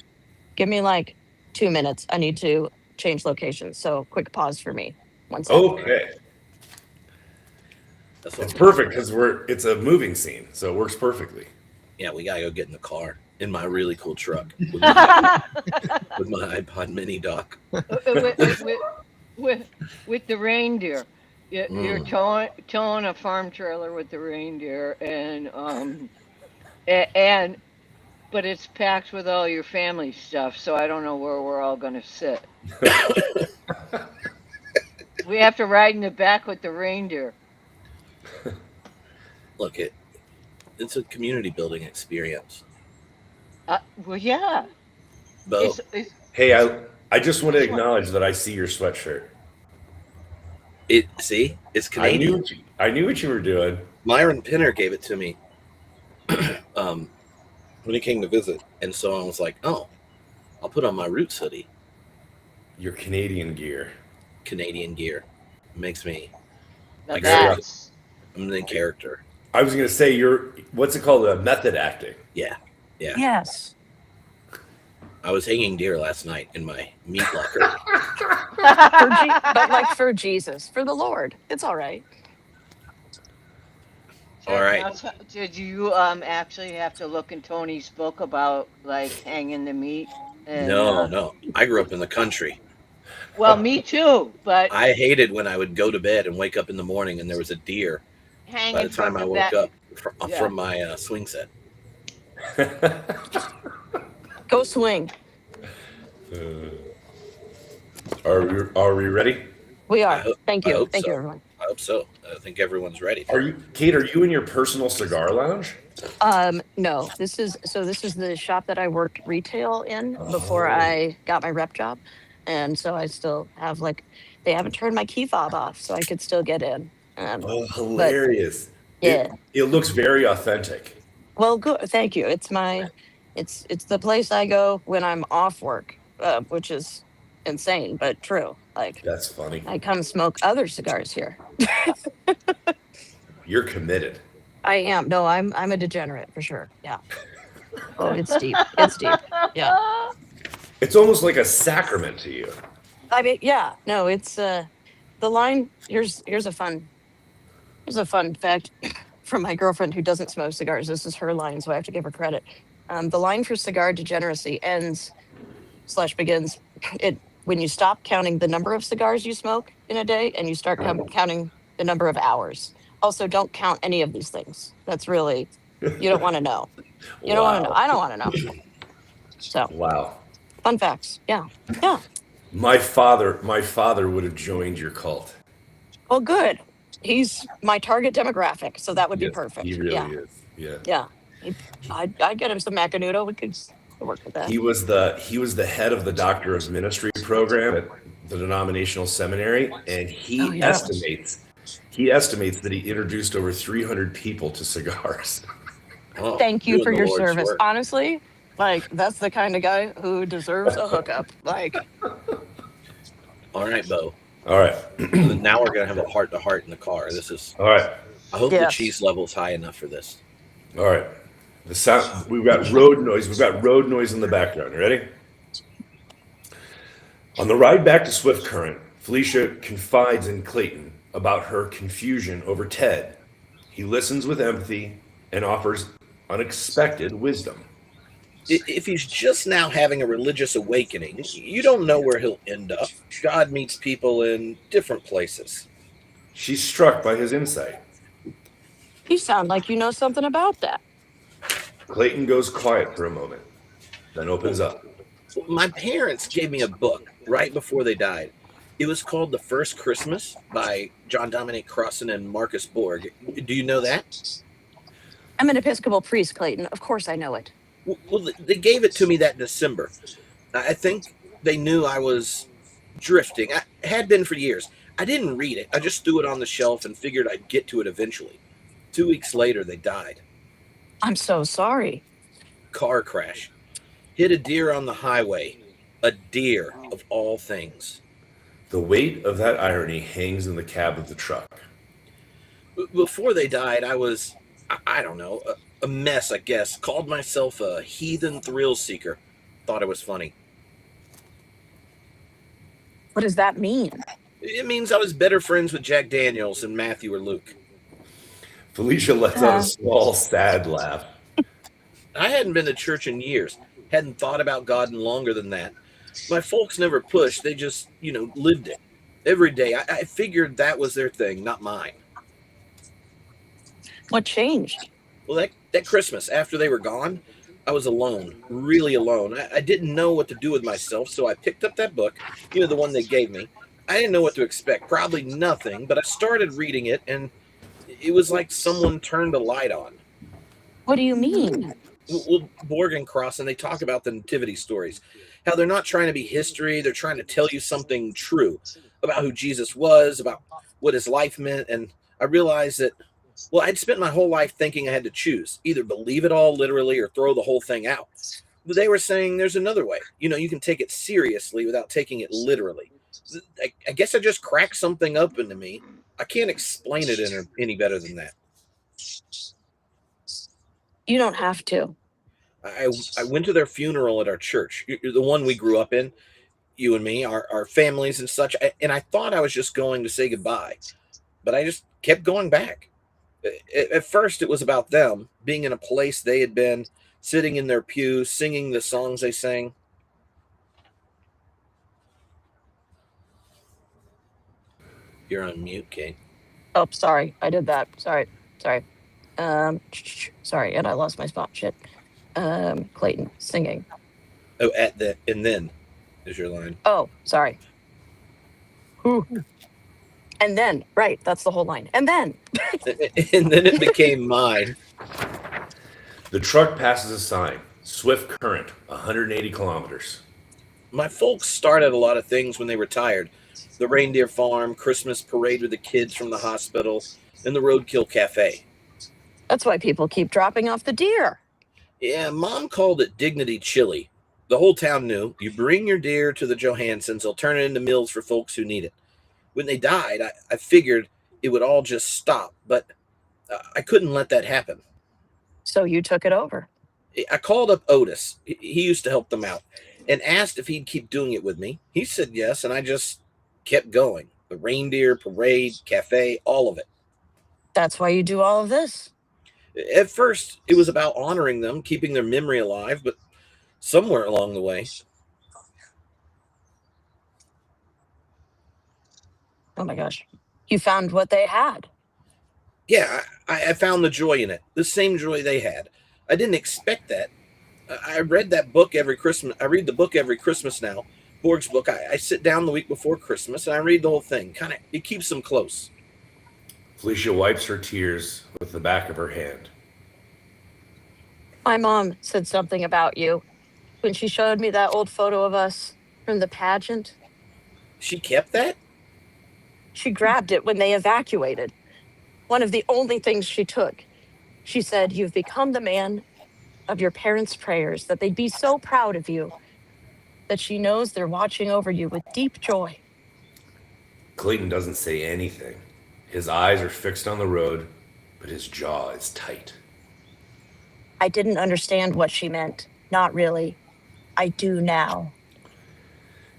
Give me like 2 minutes. I need to change locations. So quick pause for me. 1 second. Okay. That's what It's perfect because it's a moving scene, so it works perfectly. Yeah, we gotta go get in the car in my really cool truck with my iPod Mini dock. with the reindeer. You're towing a farm trailer with the reindeer, but it's packed with all your family stuff, so I don't know where we're all gonna sit. We have to ride in the back with the reindeer. Look, it's a community building experience. Well, yeah. Bo, It's Hey, I just want to acknowledge that I see your sweatshirt. it's Canadian. I knew what you were doing. Myron Pinner gave it to me when he came to visit, and so I was like, "Oh, I'll put on my Roots hoodie." Your Canadian gear. Canadian gear makes me like that's I'm in character. I was gonna say what's it called? Method acting. Yeah. Yes. I was hanging deer last night in my meat locker. But like for Jesus, for the Lord. It's all right. All right. Now, did you actually have to look in Tony's book about like hanging the meat? And, No. I grew up in the country. Well, me too, but I hated when I would go to bed and wake up in the morning and there was a deer by hanging the time from I the woke back. up Yeah. from my swing set. Go swing. Are we ready? We I are. hope, Thank I you. hope Thank so. you, everyone. I hope so. I think everyone's ready. Are you, Kate? Are you in your personal cigar lounge? No, this is the shop that I worked retail in before Oh. I got my rep job. And so I still have they haven't turned my key fob off, so I could still get in. Oh, But hilarious! yeah. It looks very authentic. Well, good. Thank you. It's the place I go when I'm off work, which is insane, but true. Like That's funny. I come smoke other cigars here. You're committed. I am. No, I'm a degenerate for sure. Yeah. Oh, it's deep. It's deep. Yeah. It's almost like a sacrament to you. I mean, yeah. No, it's the line. Here's a fun fact from my girlfriend who doesn't smoke cigars. This is her line, so I have to give her credit. The line for cigar degeneracy ends/begins when you stop counting the number of cigars you smoke in a day and you start counting the number of hours. Also, don't count any of these things. That's really, you don't want to know. You don't want to know. I don't want to know. So, Wow. fun facts. Yeah. Yeah. My father would have joined your cult. Well, good. He's my target demographic, so that would be Yes, perfect. He really Yeah. is. Yeah. Yeah. I'd get him some Macanudo. We could work with that. He was the head of the Doctor of Ministry program at the denominational seminary, and he estimates that he introduced over 300 people to cigars. Oh, Thank you doing for the your Lord's service. work. Honestly, that's the kind of guy who deserves a hookup. All right, Bo. All right. Now we're gonna have a heart-to-heart in the car. This is. All right. I hope the Yes. cheese level's high enough for this. All right. The sound. We've got road noise. We've got road noise in the background. You ready? On the ride back to Swift Current, Felicia confides in Clayton about her confusion over Ted. He listens with empathy and offers unexpected wisdom. If he's just now having a religious awakening, you don't know where he'll end up. God meets people in different places. She's struck by his insight. You sound like you know something about that. Clayton goes quiet for a moment, then opens up. My parents gave me a book right before they died. It was called The First Christmas by John Dominic Crossan and Marcus Borg. Do you know that? I'm an Episcopal priest, Clayton. Of course I know it. Well, they gave it to me that December. I think they knew I was drifting. I had been for years. I didn't read it. I just threw it on the shelf and figured I'd get to it eventually. 2 weeks later, they died. I'm so sorry. Car crash. Hit a deer on the highway. A deer, of all things. The weight of that irony hangs in the cab of the truck. Before they died, I was, I don't know, a mess, I guess. Called myself a heathen thrill seeker. Thought it was funny. What does that mean? It means I was better friends with Jack Daniels than Matthew or Luke. Felicia lets out a small, sad laugh. I hadn't been to church in years. Hadn't thought about God in longer than that. My folks never pushed. They just, lived it. Every day. I figured that was their thing, not mine. What changed? Well, that Christmas, after they were gone, I was alone, really alone. I didn't know what to do with myself, so I picked up that book, the one they gave me. I didn't know what to expect, probably nothing, but I started reading it, and it was like someone turned a light on. What do you mean? Well, Borg and Crossan, they talk about the nativity stories, how they're not trying to be history, they're trying to tell you something true about who Jesus was, about what his life meant, and I realized that, I'd spent my whole life thinking I had to choose, either believe it all literally or throw the whole thing out. But they were saying there's another way. You can take it seriously without taking it literally. I guess I just cracked something open to me. I can't explain it any better than that. You don't have to. I went to their funeral at our church, the one we grew up in, you and me, our families and such, and I thought I was just going to say goodbye, but I just kept going back. At first, it was about them, being in a place they had been, sitting in their pew, singing the songs they sang. You're on mute, Kate. Oh, sorry. I did that. Sorry. Sorry. Sorry, and I lost my spot. Shit. Clayton singing. Oh, and then is your line. Oh, sorry. Ooh. And then, right, that's the whole line. And then. And then it became mine. The truck passes a sign. Swift current, 180 kilometers. My folks started a lot of things when they retired. The reindeer farm, Christmas parade with the kids from the hospital, and the Roadkill Cafe. That's why people keep dropping off the deer. Yeah, Mom called it Dignity Chili. The whole town knew. You bring your deer to the Johansons, they'll turn it into meals for folks who need it. When they died, I figured it would all just stop, but I couldn't let that happen. So you took it over. I called up Otis. He used to help them out, and asked if he'd keep doing it with me. He said yes, and I just kept going. The reindeer, parade, cafe, all of it. That's why you do all of this. At first, it was about honoring them, keeping their memory alive, but somewhere along the way. Oh my gosh. You found what they had. Yeah, I found the joy in it, the same joy they had. I didn't expect that. I read that book every Christmas. I read the book every Christmas now. Borg's book. I sit down the week before Christmas and I read the whole thing. It keeps them close. Felicia wipes her tears with the back of her hand. My mom said something about you when she showed me that old photo of us from the pageant. She kept that? She grabbed it when they evacuated. One of the only things she took. She said, "You've become the man of your parents' prayers, that they'd be so proud of you, that she knows they're watching over you with deep joy." Clayton doesn't say anything. His eyes are fixed on the road, but his jaw is tight. I didn't understand what she meant. Not really. I do now.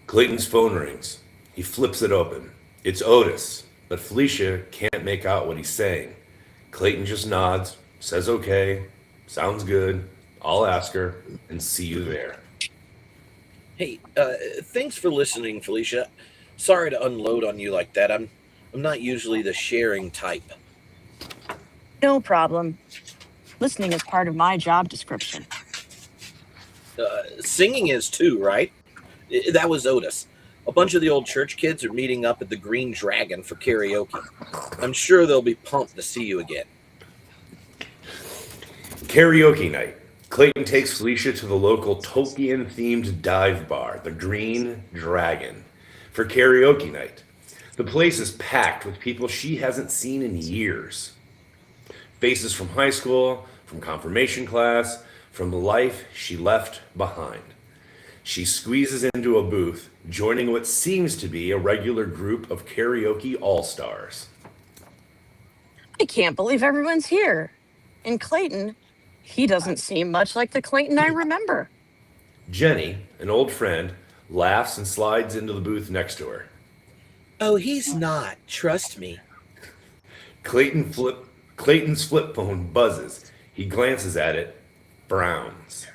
Clayton's phone rings. He flips it open. It's Otis, but Felicia can't make out what he's saying. Clayton just nods, says okay, sounds good, I'll ask her, and see you there. Hey, thanks for listening, Felicia. Sorry to unload on you like that. I'm not usually the sharing type. No problem. Listening is part of my job description. Singing is too, right? That was Otis. A bunch of the old church kids are meeting up at the Green Dragon for karaoke. I'm sure they'll be pumped to see you again. Karaoke night. Clayton takes Felicia to the local Tolkien-themed dive bar, the Green Dragon, for karaoke night. The place is packed with people she hasn't seen in years. Faces from high school, from confirmation class, from the life she left behind. She squeezes into a booth, joining what seems to be a regular group of karaoke all-stars. I can't believe everyone's here. And Clayton, he doesn't seem much like the Clayton I remember. Jenny, an old friend, laughs and slides into the booth next to her. Oh, he's not. Trust me. Clayton's flip phone buzzes. He glances at it, frowns.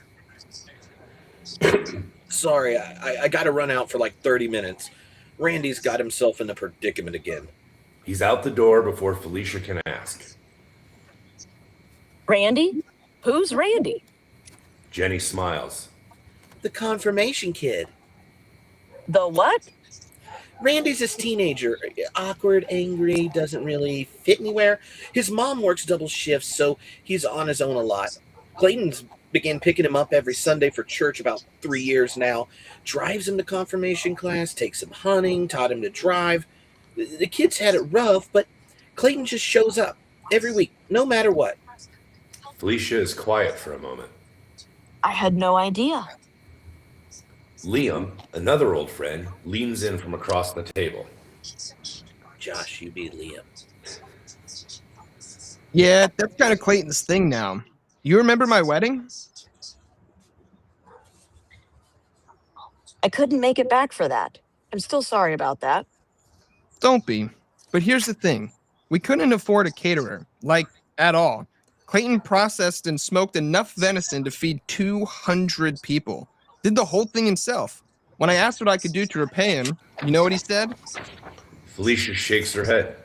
Sorry, I got to run out for like 30 minutes. Randy's got himself in a predicament again. He's out the door before Felicia can ask. Randy? Who's Randy? Jenny smiles. The confirmation kid. The what? Randy's this teenager. Awkward, angry, doesn't really fit anywhere. His mom works double shifts, so he's on his own a lot. Clayton's began picking him up every Sunday for church about 3 years now. Drives him to confirmation class, takes him hunting, taught him to drive. The kids had it rough, but Clayton just shows up every week, no matter what. Felicia is quiet for a moment. I had no idea. Liam, another old friend, leans in from across the table. Josh, you be Liam. Yeah, that's kind of Clayton's thing now. You remember my wedding? I couldn't make it back for that. I'm still sorry about that. Don't be. But here's the thing. We couldn't afford a caterer, like, at all. Clayton processed and smoked enough venison to feed 200 people. Did the whole thing himself. When I asked what I could do to repay him, you know what he said? Felicia shakes her head.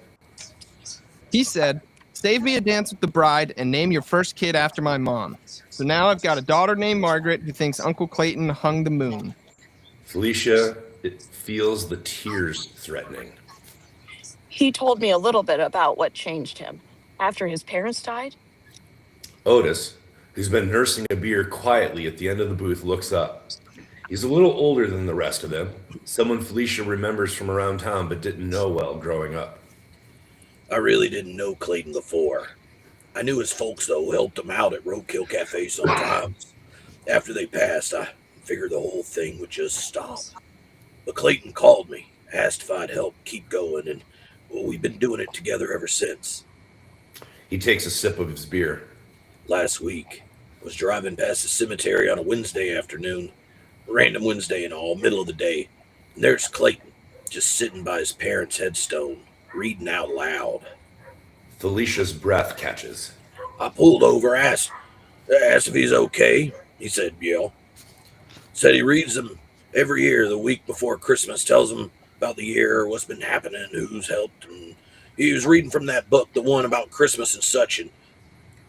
He said, Save me a dance with the bride and name your first kid after my mom. So now I've got a daughter named Margaret who thinks Uncle Clayton hung the moon. Felicia feels the tears threatening. He told me a little bit about what changed him. After his parents died, Otis, who's been nursing a beer quietly at the end of the booth, looks up. He's a little older than the rest of them, someone Felicia remembers from around town but didn't know well growing up. I really didn't know Clayton before. I knew his folks, though, helped him out at Roadkill Cafe sometimes. After they passed, I figured the whole thing would just stop. But Clayton called me, asked if I'd help keep going, and well, we've been doing it together ever since. He takes a sip of his beer. Last week, I was driving past the cemetery on a Wednesday afternoon, random Wednesday and all, middle of the day, and there's Clayton, just sitting by his parents' headstone, reading out loud. Felicia's breath catches. I pulled over, asked if he's okay. He said, yeah. Said he reads them every year, the week before Christmas, tells them about the year, what's been happening, who's helped. And he was reading from that book, the one about Christmas and such, and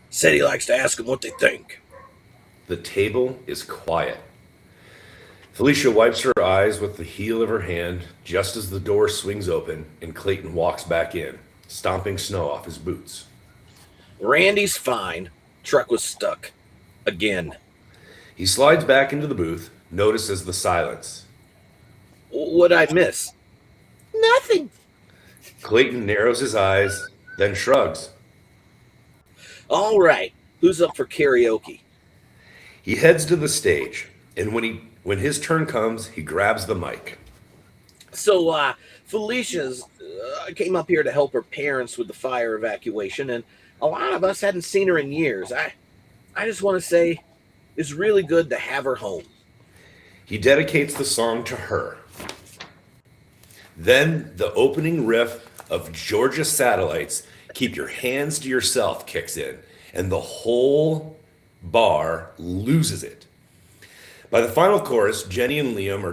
said he likes to ask them what they think. The table is quiet. Felicia wipes her eyes with the heel of her hand just as the door swings open and Clayton walks back in, stomping snow off his boots. Randy's fine. Truck was stuck. Again. He slides back into the booth, notices the silence. What'd I miss? Nothing. Clayton narrows his eyes, then shrugs. All right. Who's up for karaoke? He heads to the stage, and when his turn comes, he grabs the mic. So, Felicia's came up here to help her parents with the fire evacuation, and a lot of us hadn't seen her in years. I just want to say it's really good to have her home. He dedicates the song to her. Then the opening riff of Georgia Satellites, Keep Your Hands to Yourself, kicks in, and the whole bar loses it. By the final chorus, Jenny and Liam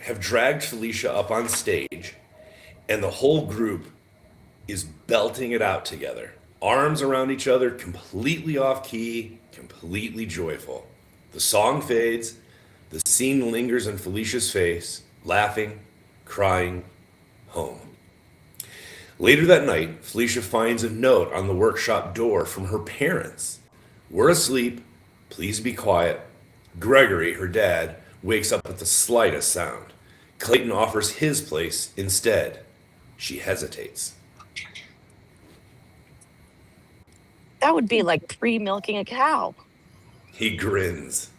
have dragged Felicia up on stage, and the whole group is belting it out together. Arms around each other, completely off key, completely joyful. The song fades, the scene lingers on Felicia's face, laughing, crying, home. Later that night, Felicia finds a note on the workshop door from her parents. We're asleep, please be quiet. Gregory, her dad, wakes up at the slightest sound. Clayton offers his place instead. She hesitates. that would be like pre-milking a cow. He grins.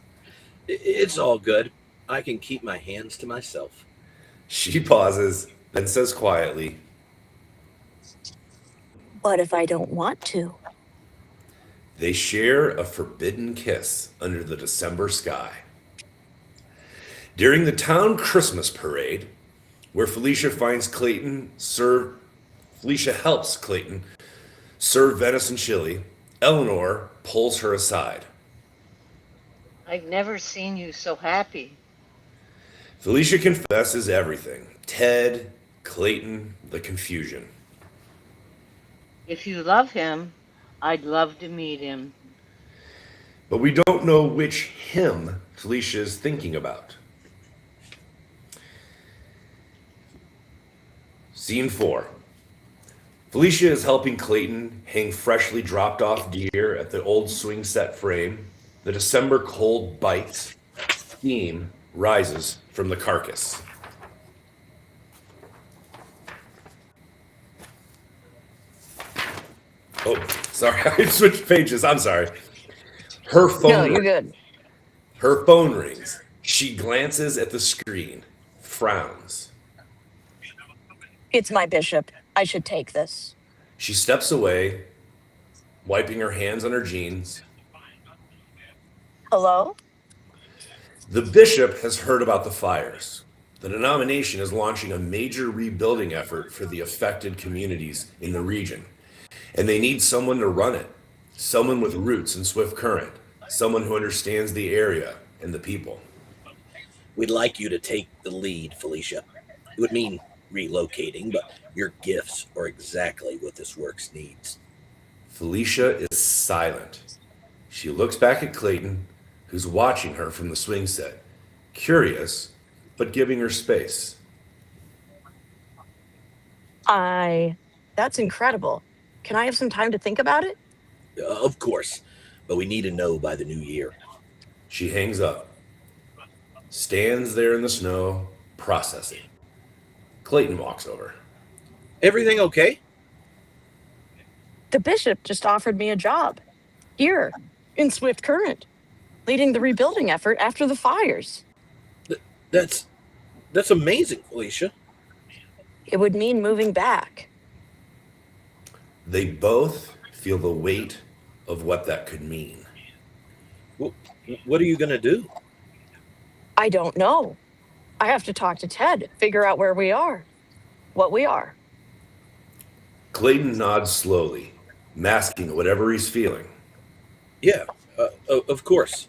It's all good. I can keep my hands to myself. She pauses, then says quietly, What if I don't want to? They share a forbidden kiss under the December sky. During the town Christmas parade, where Felicia helps Clayton serve venison chili, Eleanor pulls her aside. I've never seen you so happy. Felicia confesses everything. Ted, Clayton, the confusion. If you love him, I'd love to meet him. But we don't know which him Felicia is thinking about. Scene 4. Felicia is helping Clayton hang freshly dropped off deer at the old swing set frame. The December cold bites. Steam rises from the carcass. Oh, sorry, I switched pages. I'm sorry. Her phone. No, you're good. Her phone rings. She glances at the screen, frowns. It's my bishop. I should take this. She steps away, wiping her hands on her jeans. Hello? The bishop has heard about the fires. The denomination is launching a major rebuilding effort for the affected communities in the region. And they need someone to run it. Someone with roots in Swift Current. Someone who understands the area and the people. We'd like you to take the lead, Felicia. It would mean relocating, but your gifts are exactly what this works needs. Felicia is silent. She looks back at Clayton, who's watching her from the swing set, curious, but giving her space. That's incredible. Can I have some time to think about it? Of course, but we need to know by the new year. She hangs up, stands there in the snow, processing. Clayton walks over. Everything okay? The bishop just offered me a job here in Swift Current, leading the rebuilding effort after the fires. That's amazing, Felicia. It would mean moving back. They both feel the weight of what that could mean. What are you going to do? I don't know. I have to talk to Ted, figure out where we are, what we are. Clayton nods slowly, masking whatever he's feeling. Yeah, of course.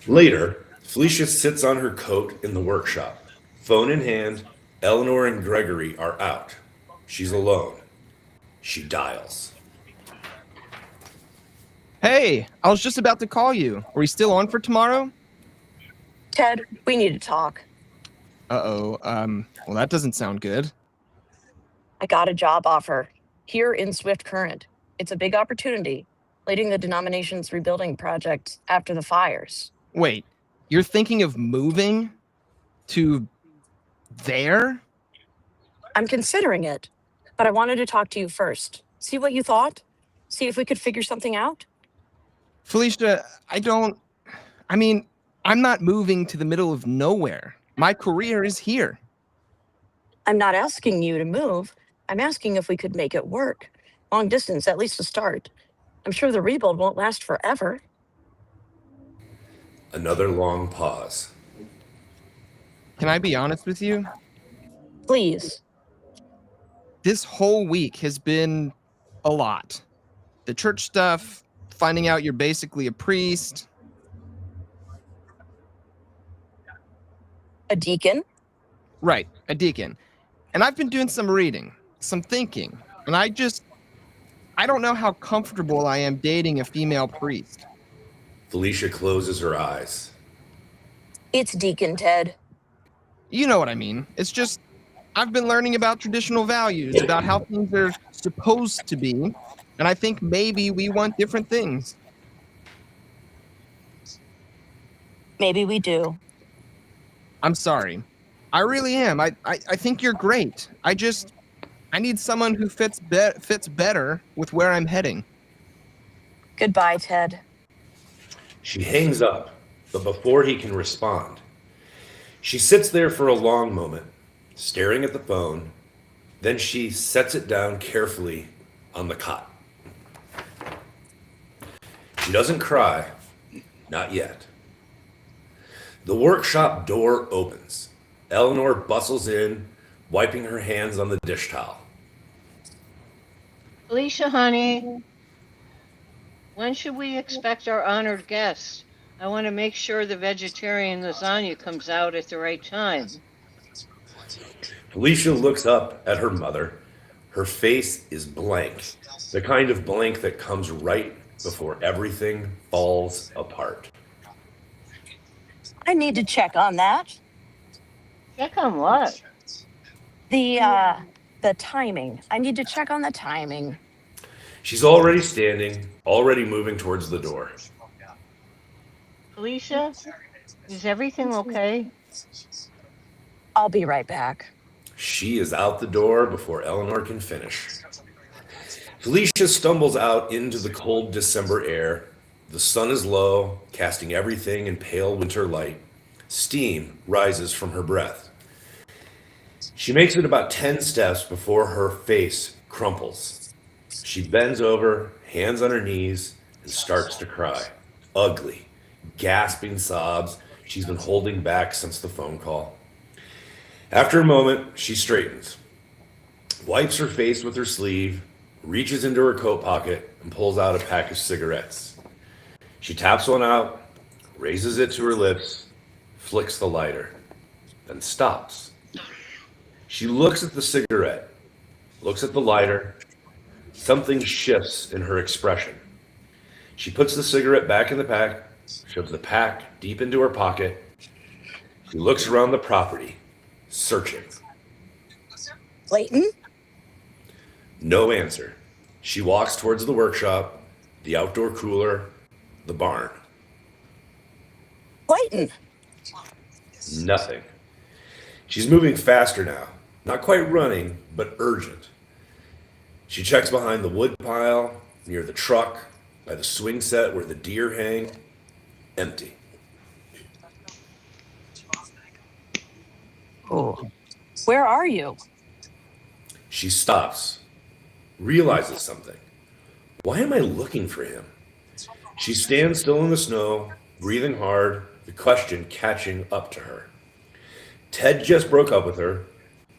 Later, Felicia sits on her coat in the workshop. Phone in hand, Eleanor and Gregory are out. She's alone. She dials. Hey, I was just about to call you. Are we still on for tomorrow? Ted, we need to talk. Uh-oh. Well, that doesn't sound good. I got a job offer here in Swift Current. It's a big opportunity, leading the denomination's rebuilding project after the fires. Wait, you're thinking of moving to there? I'm considering it, but I wanted to talk to you first. See what you thought? See if we could figure something out? Felicia, I'm not moving to the middle of nowhere. My career is here. I'm not asking you to move. I'm asking if we could make it work. Long distance, at least to start. I'm sure the rebuild won't last forever. Another long pause. Can I be honest with you? Please. This whole week has been a lot. The church stuff, finding out you're basically a priest. A deacon? Right, a deacon. And I've been doing some reading, some thinking, and I don't know how comfortable I am dating a female priest. Felicia closes her eyes. It's Deacon, Ted. You know what I mean. It's just, I've been learning about traditional values, about how things are supposed to be, and I think maybe we want different things. Maybe we do. I'm sorry. I really am. I think you're great. I need someone who fits better with where I'm heading. Goodbye, Ted. She hangs up, but before he can respond, she sits there for a long moment, staring at the phone. Then she sets it down carefully on the cot. She doesn't cry, not yet. The workshop door opens. Eleanor bustles in, wiping her hands on the dish towel. Felicia, honey, when should we expect our honored guest? I want to make sure the vegetarian lasagna comes out at the right time. Felicia looks up at her mother. Her face is blank, the kind of blank that comes right before everything falls apart. I need to check on that. Check on what? The timing. I need to check on the timing. She's already standing, already moving towards the door. Felicia, is everything okay? I'll be right back. She is out the door before Eleanor can finish. Felicia stumbles out into the cold December air. The sun is low, casting everything in pale winter light. Steam rises from her breath. She makes it about 10 steps before her face crumples. She bends over, hands on her knees, and starts to cry. Ugly, gasping sobs she's been holding back since the phone call. After a moment, she straightens, wipes her face with her sleeve, reaches into her coat pocket, and pulls out a pack of cigarettes. She taps one out, raises it to her lips, flicks the lighter, then stops. She looks at the cigarette, looks at the lighter, Something shifts in her expression. She puts the cigarette back in the pack, shoves the pack deep into her pocket. She looks around the property, searching. Clayton? No answer. She walks towards the workshop, the outdoor cooler, the barn. Clayton! Nothing. She's moving faster now. Not quite running, but urgent. She checks behind the wood pile, near the truck, by the swing set where the deer hang. Empty. Oh. Where are you? She stops, realizes something. Why am I looking for him? She stands still in the snow, breathing hard, the question catching up to her. Ted just broke up with her.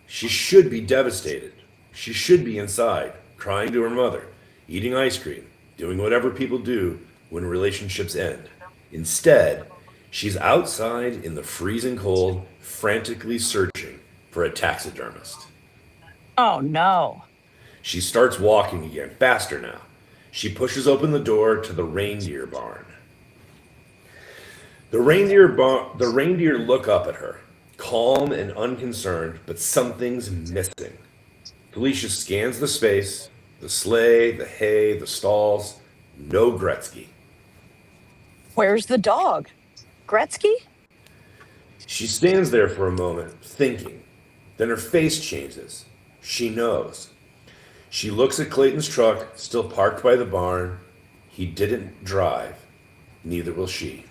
She should be devastated. She should be inside, crying to her mother, eating ice cream, doing whatever people do when relationships end. Instead, she's outside in the freezing cold, frantically searching for a taxidermist. Oh, no. She starts walking again, faster now. She pushes open the door to the reindeer barn. The reindeer look up at her, calm and unconcerned, but something's missing. Felicia scans the space, the sleigh, the hay, the stalls. No Gretzky. Where's the dog? Gretzky? She stands there for a moment, thinking. Then her face changes. She knows. She looks at Clayton's truck, still parked by the barn. He didn't drive. Neither will she.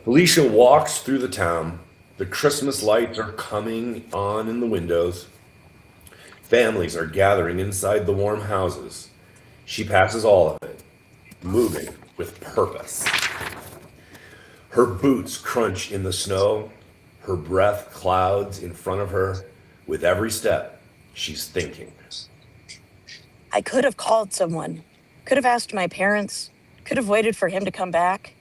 Felicia walks through the town. The Christmas lights are coming on in the windows. Families are gathering inside the warm houses. She passes all of it, moving with purpose. Her boots crunch in the snow. Her breath clouds in front of her. With every step, she's thinking. I could have called someone. Could have asked my parents. Could have waited for him to come back.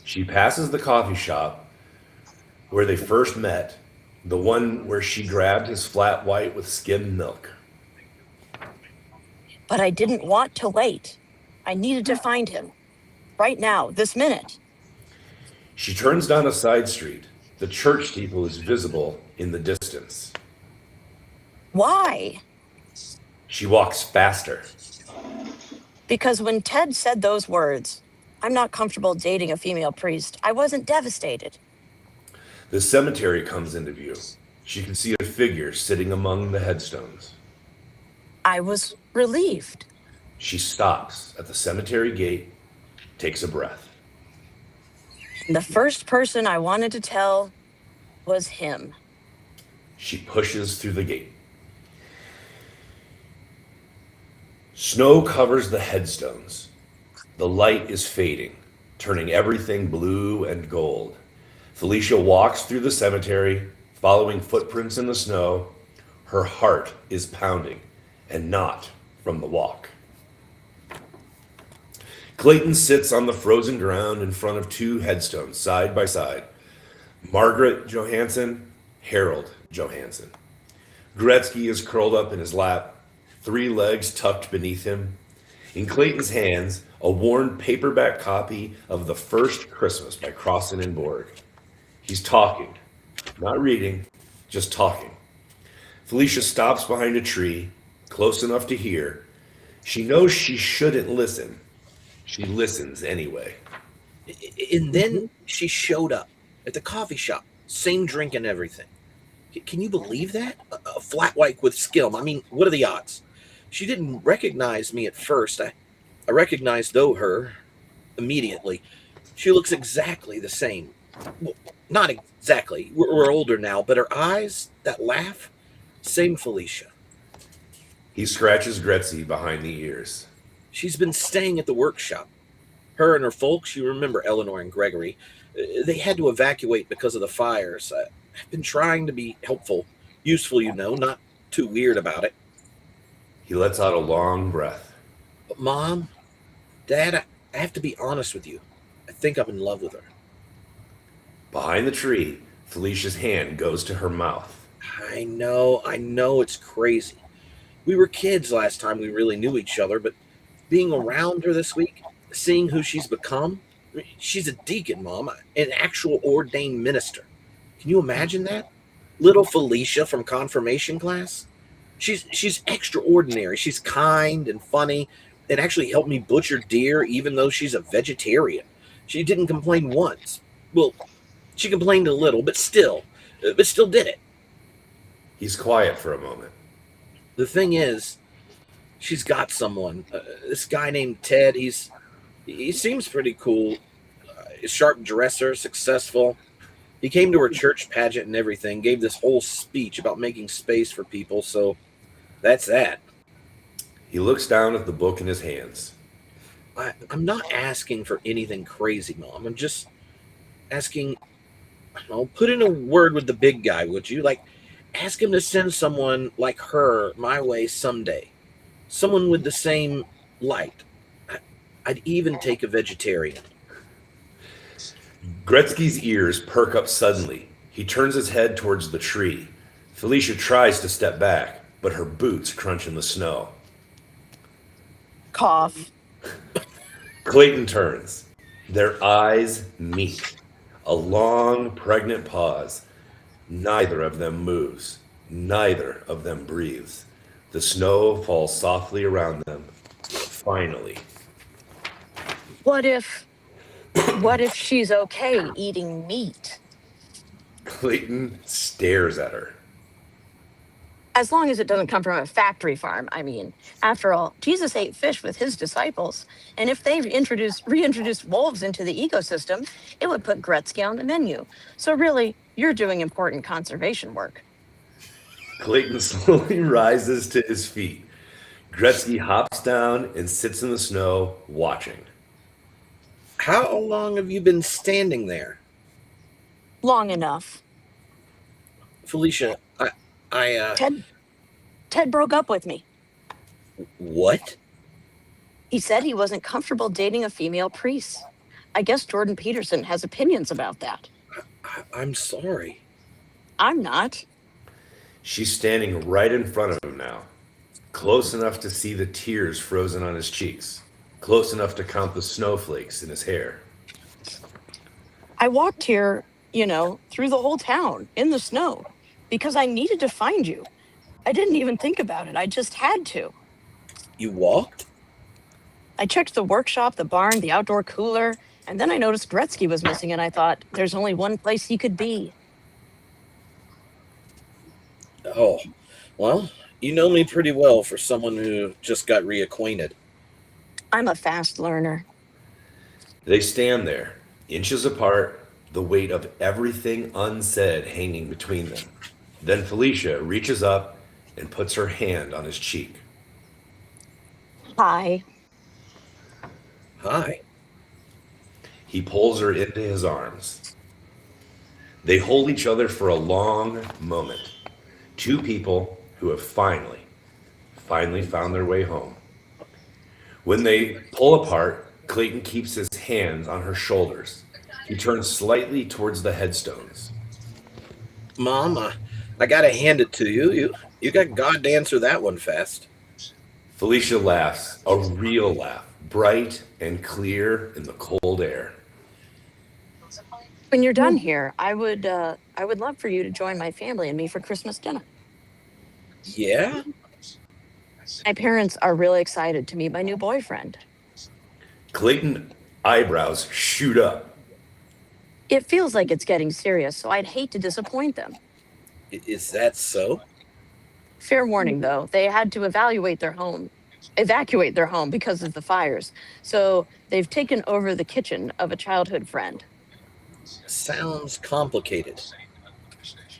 She passes the coffee shop where they first met, the one where she grabbed his flat white with skimmed milk. But I didn't want to wait. I needed to find him. Right now, this minute. She turns down a side street. The church steeple is visible in the distance. Why? She walks faster. Because when Ted said those words, I'm not comfortable dating a female priest, I wasn't devastated. The cemetery comes into view. She can see a figure sitting among the headstones. I was relieved. She stops at the cemetery gate, takes a breath. And the first person I wanted to tell was him. She pushes through the gate. Snow covers the headstones. The light is fading, turning everything blue and gold. Felicia walks through the cemetery, following footprints in the snow. Her heart is pounding, and not from the walk. Clayton sits on the frozen ground in front of two headstones, side by side. Margaret Johansson, Harold Johansson. Gretzky is curled up in his lap, 3 legs tucked beneath him. In Clayton's hands, a worn paperback copy of The First Christmas by Crossan and Borg. He's talking, not reading, just talking. Felicia stops behind a tree, close enough to hear. She knows she shouldn't listen. She listens anyway. And then she showed up at the coffee shop, same drink and everything. Can you believe that? A flat white with skim. I mean, what are the odds? She didn't recognize me at first. I recognized, though, her immediately. She looks exactly the same. Well, not exactly. We're older now, but her eyes, that laugh, same Felicia. He scratches Gretzky behind the ears. She's been staying at the workshop. Her and her folks, you remember Eleanor and Gregory, they had to evacuate because of the fires. I've been trying to be helpful, useful, not too weird about it. He lets out a long breath. But Mom, Dad, I have to be honest with you. I think I'm in love with her. Behind the tree, Felicia's hand goes to her mouth. I know it's crazy. We were kids last time we really knew each other, but being around her this week, seeing who she's become, she's a deacon, Mom, an actual ordained minister. Can you imagine that? Little Felicia from confirmation class? She's extraordinary. She's kind and funny and actually helped me butcher deer even though she's a vegetarian. She didn't complain once. Well, she complained a little, but still did it. He's quiet for a moment. The thing is, she's got someone. This guy named Ted, he seems pretty cool. Sharp dresser, successful. He came to her church pageant and everything, gave this whole speech about making space for people, so that's that. He looks down at the book in his hands. I'm not asking for anything crazy, Mom. I'm just asking, put in a word with the big guy, would you? Like, ask him to send someone like her my way someday. Someone with the same light. I'd even take a vegetarian. Gretzky's ears perk up suddenly. He turns his head towards the tree. Felicia tries to step back, but her boots crunch in the snow. Cough. Clayton turns. Their eyes meet. A long, pregnant pause. Neither of them moves. Neither of them breathes. The snow falls softly around them. Finally. What if she's okay eating meat? Clayton stares at her. As long as it doesn't come from a factory farm, I mean. After all, Jesus ate fish with his disciples. And if they reintroduced wolves into the ecosystem, it would put Gretzky on the menu. So really, you're doing important conservation work. Clayton slowly rises to his feet. Gretzky hops down and sits in the snow, watching. How long have you been standing there? Long enough. Felicia, Ted broke up with me. What? He said he wasn't comfortable dating a female priest. I guess Jordan Peterson has opinions about that. I'm sorry. I'm not. She's standing right in front of him now, close enough to see the tears frozen on his cheeks, close enough to count the snowflakes in his hair. I walked here, through the whole town in the snow because I needed to find you. I didn't even think about it. I just had to. You walked? I checked the workshop, the barn, the outdoor cooler, and then I noticed Gretzky was missing, and I thought, there's only one place he could be. Oh, well, you know me pretty well for someone who just got reacquainted. I'm a fast learner. They stand there, inches apart, the weight of everything unsaid hanging between them. Then Felicia reaches up and puts her hand on his cheek. Hi. Hi. He pulls her into his arms. They hold each other for a long moment. Two people who have finally found their way home. When they pull apart, Clayton keeps his hands on her shoulders. He turns slightly towards the headstones. Mom, I gotta hand it to you. You got God to answer that one fast. Felicia laughs, a real laugh, bright and clear in the cold air. When you're done here, I would love for you to join my family and me for Christmas dinner. Yeah? My parents are really excited to meet my new boyfriend. Clayton's eyebrows shoot up. It feels like it's getting serious, so I'd hate to disappoint them. Is that so? Fair warning, though, they had to evacuate their home because of the fires. So they've taken over the kitchen of a childhood friend. Sounds complicated.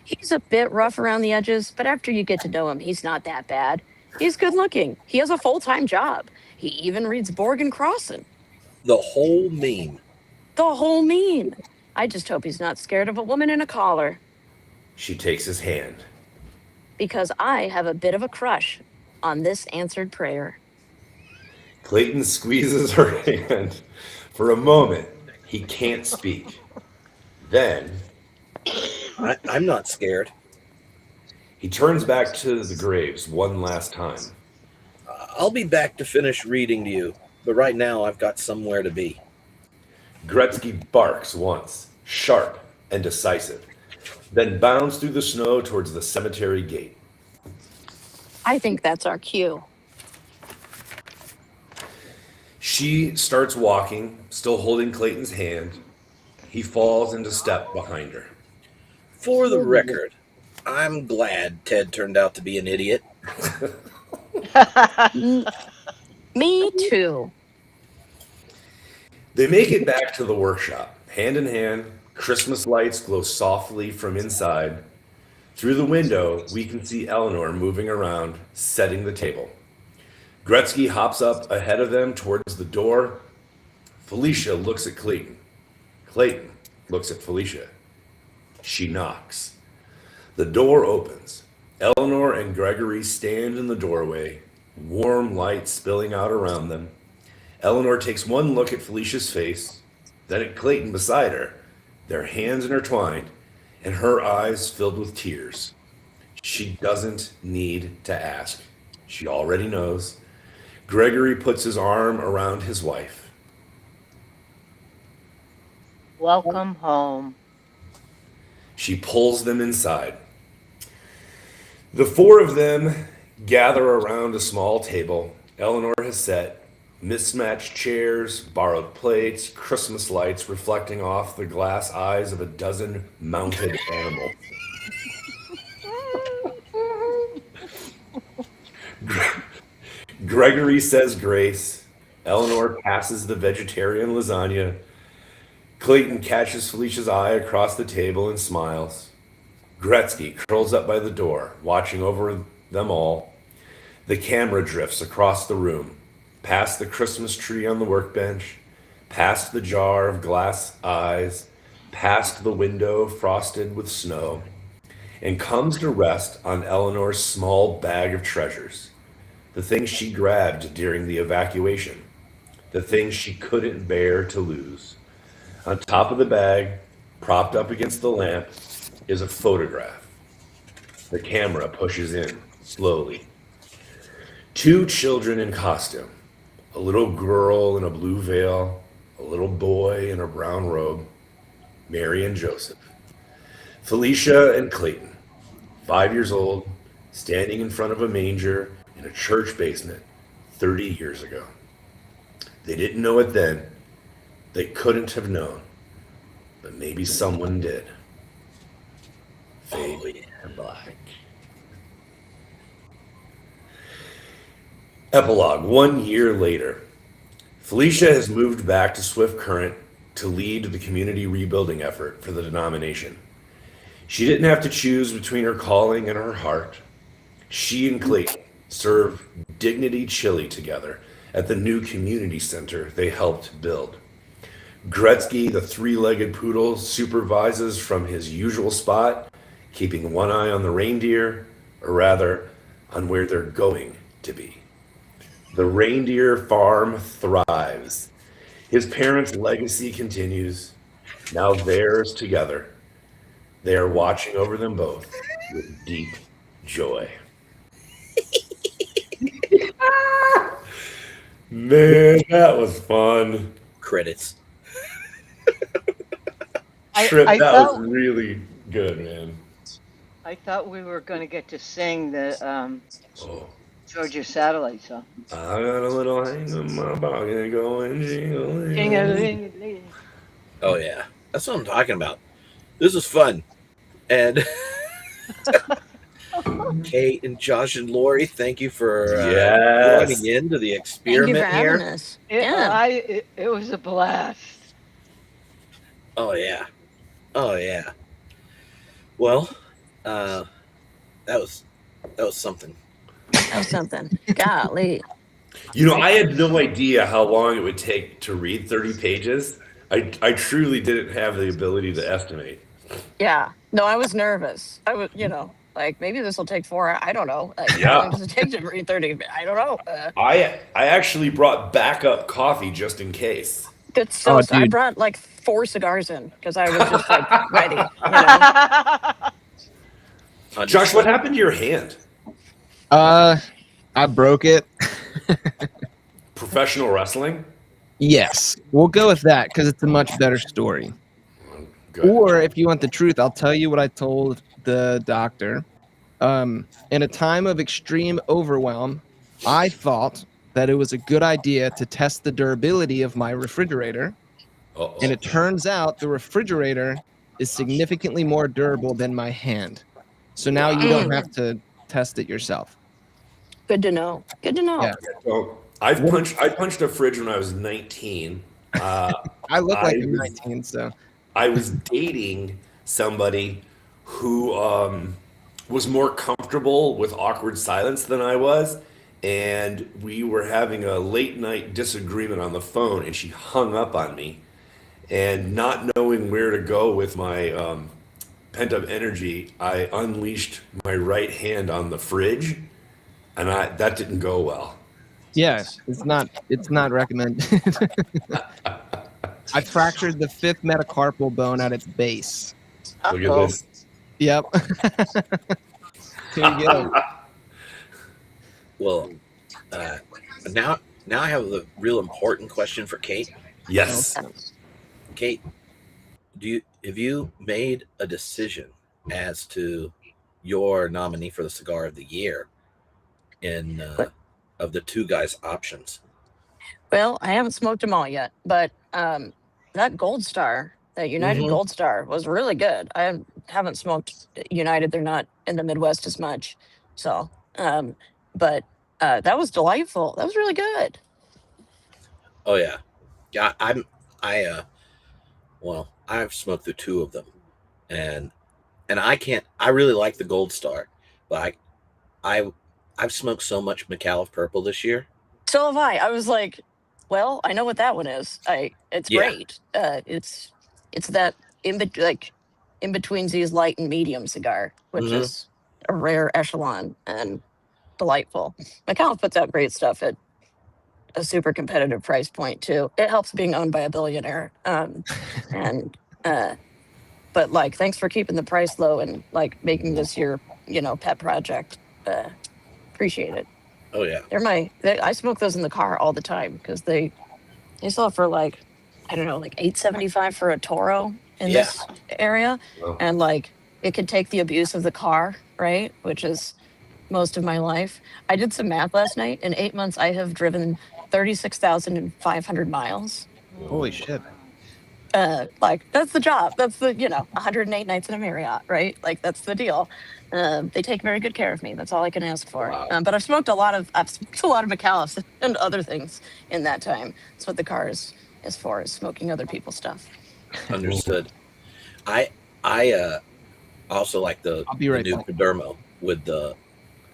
He's a bit rough around the edges, but after you get to know him, he's not that bad. He's good looking. He has a full-time job. He even reads Borg and Crossan. The whole meme. The whole mean. I just hope he's not scared of a woman in a collar. She takes his hand. Because I have a bit of a crush on this answered prayer. Clayton squeezes her hand. For a moment, he can't speak. Then, I'm not scared. he turns back to the graves one last time. I'll be back to finish reading to you, but right now I've got somewhere to be. Gretzky barks once, sharp and decisive, then bounds through the snow towards the cemetery gate. I think that's our cue. She starts walking, still holding Clayton's hand. He falls into step behind her. For the record, I'm glad Ted turned out to be an idiot. Me too. They make it back to the workshop, hand in hand. Christmas lights glow softly from inside. Through the window, we can see Eleanor moving around, setting the table. Gretzky hops up ahead of them towards the door. Felicia looks at Clayton. Clayton looks at Felicia. She knocks. The door opens. Eleanor and Gregory stand in the doorway, warm light spilling out around them. Eleanor takes one look at Felicia's face, then at Clayton beside her, their hands intertwined, and her eyes filled with tears. She doesn't need to ask. She already knows. Gregory puts his arm around his wife. Welcome home. She pulls them inside. The four of them gather around a small table Eleanor has set. Mismatched chairs, borrowed plates, Christmas lights reflecting off the glass eyes of a dozen mounted animals. Gregory says grace. Eleanor passes the vegetarian lasagna. Clayton catches Felicia's eye across the table and smiles. Gretzky curls up by the door, watching over them all. The camera drifts across the room, past the Christmas tree on the workbench, past the jar of glass eyes, past the window frosted with snow, and comes to rest on Eleanor's small bag of treasures, the things she grabbed during the evacuation, the things she couldn't bear to lose. On top of the bag, propped up against the lamp, is a photograph. The camera pushes in slowly. Two children in costume, a little girl in a blue veil, a little boy in a brown robe, Mary and Joseph. Felicia and Clayton, 5 years old, standing in front of a manger in a church basement 30 years ago. They didn't know it then. They couldn't have known. But maybe someone did. Fade to black. Epilogue. 1 year later. Felicia has moved back to Swift Current to lead the community rebuilding effort for the denomination. She didn't have to choose between her calling and her heart. She and Clayton serve Dignity Chili together at the new community center they helped build. Gretzky, the three-legged poodle, supervises from his usual spot, keeping one eye on the reindeer, or rather, on where they're going to be. The reindeer farm thrives. His parents' legacy continues, now theirs together. They are watching over them both with deep joy. Man, that was fun. Credits. Tripp, I that thought- was really good, man. I thought we were going to get to sing the Oh. Georgia Satellite song. I got a little hang in my pocket going jingle. Ding-a-ling-a-ling. Oh yeah, that's what I'm talking about. This is fun, and Kate and Josh and Lori, thank you for Yes. joining into the Thank you experiment for having here. us. It was a blast. Oh yeah, oh yeah. Well, that was something. That was something. Golly. You know, I had no idea how long it would take to read 30 pages. I truly didn't have the ability to estimate. Yeah. No, I was nervous. I was, like maybe this will take 4 hours. I don't know. Like, Yeah. How long does it take to read 30? I don't know. I actually brought backup coffee just in case. That's so. Oh, I dude. brought like 4 cigars in because I was just like ready. Josh, what happened to your hand? I broke it. Professional wrestling? Yes, we'll go with that because it's a much better story. Good. Or if you want the truth, I'll tell you what I told the doctor. In a time of extreme overwhelm, I thought that it was a good idea to test the durability of my refrigerator. Uh-oh. And it turns out the refrigerator is significantly more durable than my hand. So now you don't have to test it yourself. Good to know. Good to know. Yeah. So I punched a fridge when I was 19. I look like I'm 19, so. I was dating somebody who was more comfortable with awkward silence than I was. And we were having a late night disagreement on the phone, and she hung up on me. And not knowing where to go with my pent up energy, I unleashed my right hand on the fridge, and that didn't go well. Yeah, it's not recommended. I fractured the 5th metacarpal bone at its base. Look at this. Yep. Here you go. Well, now I have the real important question for Kate. Yes. Kate, have you made a decision as to your nominee for the cigar of the year in of the two guys' options? Well, I haven't smoked them all yet, but that Gold Star, that United Gold Star, was really good. I haven't smoked United; they're not in the Midwest as much, so. But that was delightful. That was really good. Oh yeah, yeah. Well, I've smoked through 2 of them, and I really like the Gold Star, but I've smoked so much McAuliffe Purple this year. So have I. I was like, well, I know what that one is. It's great. It's that in between these light and medium cigar, which is a rare echelon and delightful. McAuliffe puts out great stuff at a super competitive price point too. It helps being owned by a billionaire. But like, thanks for keeping the price low and like making this your, pet project. Appreciate it. Oh yeah. I smoke those in the car all the time because they sell for like, I don't know, like $8.75 for a Toro in this area. Oh. And like, it could take the abuse of the car, right? Which is most of my life. I did some math last night. In 8 months, I have driven 36,500 miles. Holy shit. Like, that's the job. That's the, 108 nights in a Marriott, right? Like, that's the deal. They take very good care of me. That's all I can ask for. Wow. But I've smoked a lot of McAuliffes and other things in that time. That's what the car is for, is smoking other people's stuff. Understood. I also like the right new back. Padermo with the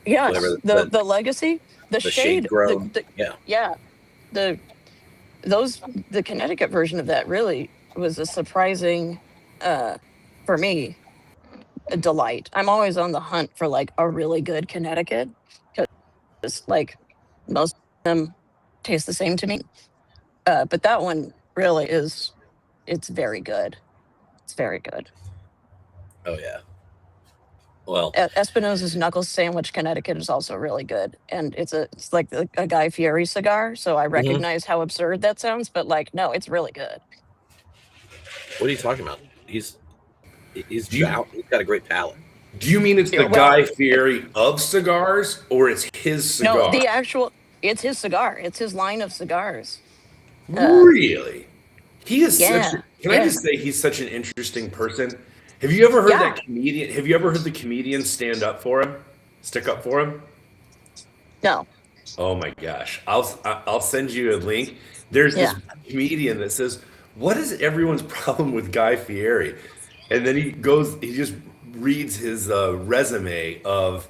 Yes, whatever the legacy, the shade grown. the Connecticut version of that really was a surprising, for me, a delight. I'm always on the hunt for like a really good Connecticut because like most of them taste the same to me. But that one really it's very good. It's very good. Oh yeah. Well, Espinosa's Knuckles Sandwich Connecticut is also really good, and it's like a Guy Fieri cigar. So I recognize how absurd that sounds, but like, no, it's really good. what are you talking about? He's got a great palate. Do you mean it's the Guy Fieri of cigars, or it's his cigar? No, it's his cigar. It's his line of cigars. Really? He is Yeah, such. Can I just say he's such an interesting person? Have you ever heard that comedian? Have you ever heard the comedian stick up for him? No. Oh my gosh! I'll send you a link. There's this comedian that says, "What is everyone's problem with Guy Fieri?" And then he just reads his resume of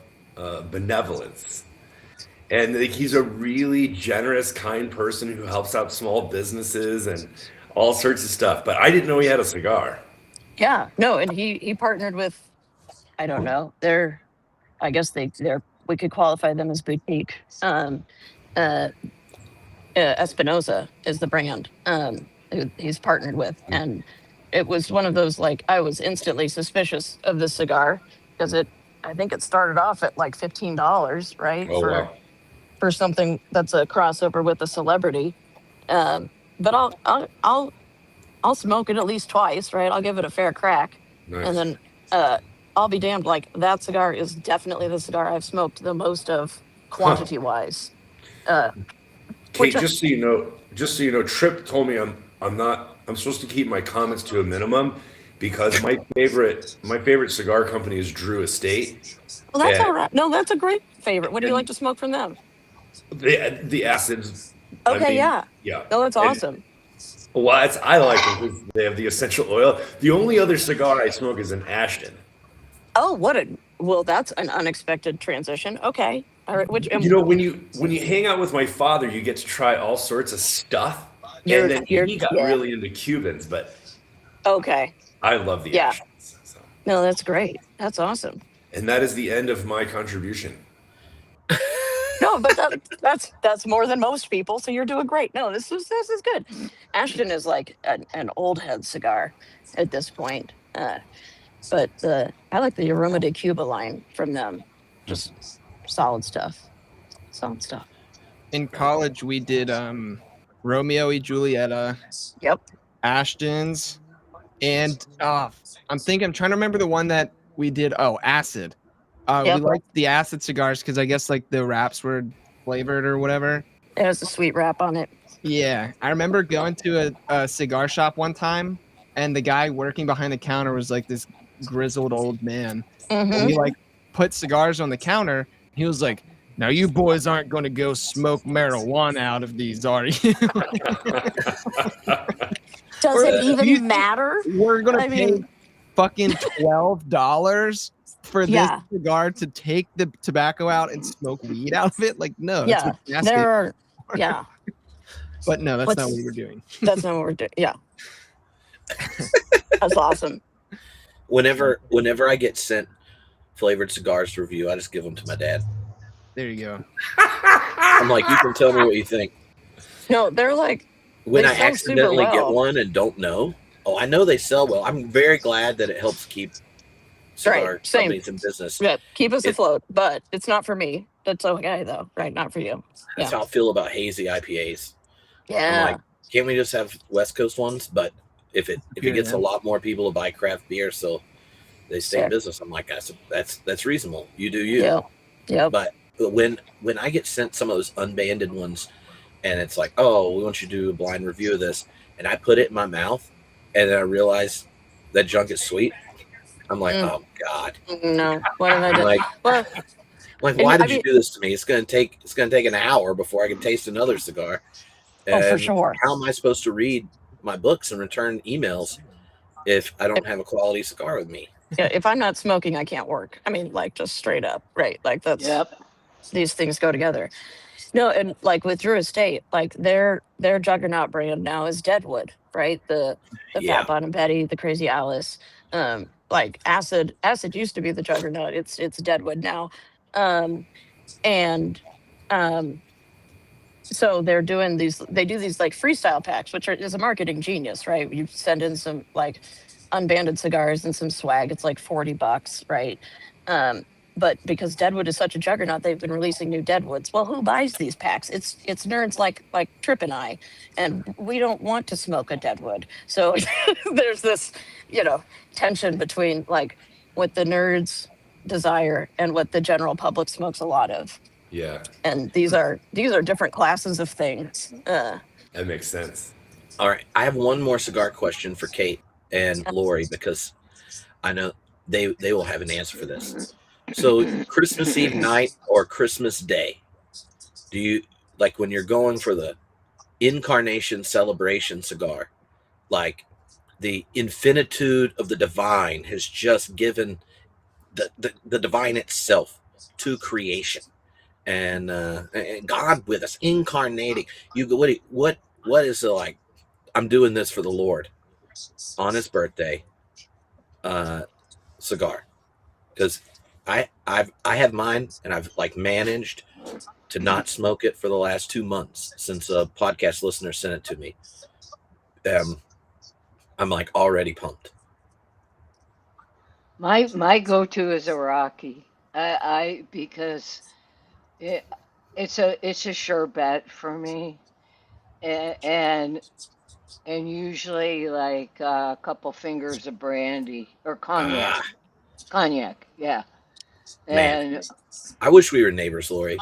benevolence. And like, he's a really generous, kind person who helps out small businesses and all sorts of stuff. But I didn't know he had a cigar. Yeah, no, and he partnered with, I don't know, I guess we could qualify them as boutique. Espinosa is the brand he's partnered with, and it was one of those, like, I was instantly suspicious of the cigar because I think it started off at like $15, right? Oh, wow. for something that's a crossover with a celebrity. But I'll smoke it at least twice, right? I'll give it a fair crack, Nice. and then I'll be damned. Like that cigar is definitely the cigar I've smoked the most of quantity wise. Kate, just so you know, Tripp told me I'm supposed to keep my comments to a minimum because my favorite cigar company is Drew Estate. Well, that's and all right. No, that's a great favorite. What do you like to smoke from them? the acids. Okay, yeah. No, that's And- awesome. Well, I like them because they have the essential oil. The only other cigar I smoke is an Ashton. Oh, well, that's an unexpected transition. Okay. All right. Which You know, when you hang out with my father, you get to try all sorts of stuff. You're- And then you're- he got yeah. really into Cubans, but okay. I love the Yeah. Ashtons. So. No, that's great. That's awesome. And that is the end of my contribution. No, but that's more than most people. So you're doing great. No, this is good. Ashton is like an old head cigar at this point. But I like the Aroma de Cuba line from them. Just solid stuff. Solid stuff. In college, we did Romeo y Julieta, Yep. Ashton's, and I'm trying to remember the one that we did. Oh, Acid. Yep. We liked the Acid cigars because I guess like the wraps were flavored or whatever. It has a sweet wrap on it. Yeah, I remember going to a cigar shop one time, and the guy working behind the counter was like this grizzled old man. Mm-hmm. And he like put cigars on the counter. He was like, "Now you boys aren't going to go smoke marijuana out of these, are you?" Does it you even matter? We're gonna I pay mean- fucking $12 for this Yeah. cigar to take the tobacco out and smoke weed out of it. Like, no, that's Yeah, what gas there stations are. are. Yeah, But no, that's What's- not what we were doing. that's not what we're doing. Yeah, that's awesome. Whenever I get sent flavored cigars to review, I just give them to my dad. There you go. I'm like, you can tell me what you think. No, they're like When They I sell accidentally super get well. one and don't know, I know they sell well. I'm very glad that it helps keep cigar Right, same. companies in business. yeah, keep us It- afloat, but it's not for me. That's okay though, right? Not for you. That's Yeah. how I feel about hazy IPAs. Yeah, I'm like, can't we just have West Coast ones? But if it gets Yeah. a lot more people to buy craft beer, so they stay in Sure. business, I'm like, that's reasonable. You do you. yeah, yep. But when I get sent some of those unbanded ones, and it's like, oh, we want you to do a blind review of this, and I put it in my mouth, and then I realize that junk is sweet. I'm like, oh God. No, what did I do? Like, Well, why I did you mean- do this to me? It's gonna take an hour before I can taste another cigar. oh, for And sure. How am I supposed to read my books and return emails if I don't have a quality cigar with me? Yeah, if I'm not smoking, I can't work. I mean, like just straight up, right? Like that's these things go together. No, and like with Drew Estate, like their juggernaut brand now is Deadwood, right? The Yeah. Fat Bottom Betty, the Crazy Alice. Like Acid used to be the juggernaut. It's Deadwood now. So they do these like freestyle packs, which is a marketing genius, right? You send in some like unbanded cigars and some swag. It's like $40, right? But because Deadwood is such a juggernaut, they've been releasing new Deadwoods. Well, who buys these packs? It's nerds like Tripp and I, and we don't want to smoke a Deadwood. So there's this, tension between like what the nerds desire and what the general public smokes a lot of. Yeah, And these are different classes of things. that makes sense. All right, I have one more cigar question for Kate and Lori because I know they will have an answer for this. So, Christmas Eve night or Christmas Day, do you like when you're going for the incarnation celebration cigar? Like the infinitude of the divine has just given the divine itself to creation, and God with us, incarnating. You go, what is it like? I'm doing this for the Lord on His birthday. Cigar, because I have mine, and I've like managed to not smoke it for the last 2 months since a podcast listener sent it to me. I'm like already pumped. My go-to is Iraqi. Because It's a sure bet for me, and usually like a couple fingers of brandy or Ah, cognac, yeah. man, And I wish we were neighbors, Lori.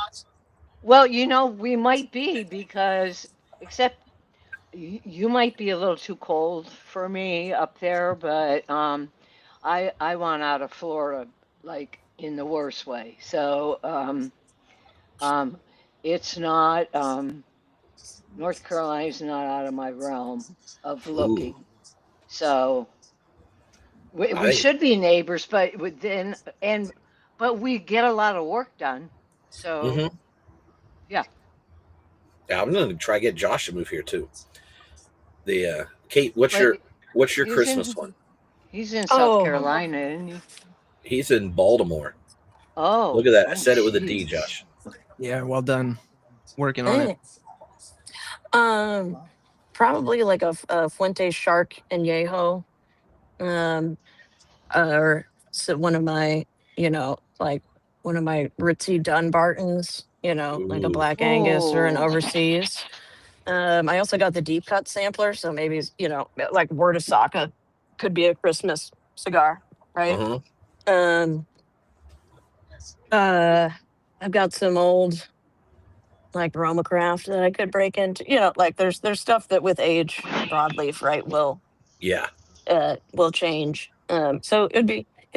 well, we might be because except you might be a little too cold for me up there, but I want out of Florida like in the worst way. So um, it's not North Carolina's not out of my realm of Ooh, looking. So we I should be neighbors, but within and but we get a lot of work done. So mm-hmm. yeah, Yeah, I'm gonna try to get Josh to move here too. The Kate, but what's your he's Christmas in one? he's in South Oh, Carolina, isn't he? He's in Baltimore. Look Oh, at that. I oh, said it with a D, jeez. Josh. Yeah, well done. Working on it. um, probably like a Fuente shark and Yeho. Um, or so one of my, like one of my ritzy Dunbartons, like a Ooh, Black Angus or an Oh, overseas. I also got the deep cut sampler, so maybe like Word of Saka could be a Christmas cigar, right? uh-huh. Um, I've got some old like Romacraft that I could break into. Like there's stuff that with age, broadleaf, right, Yeah. will change. So it'd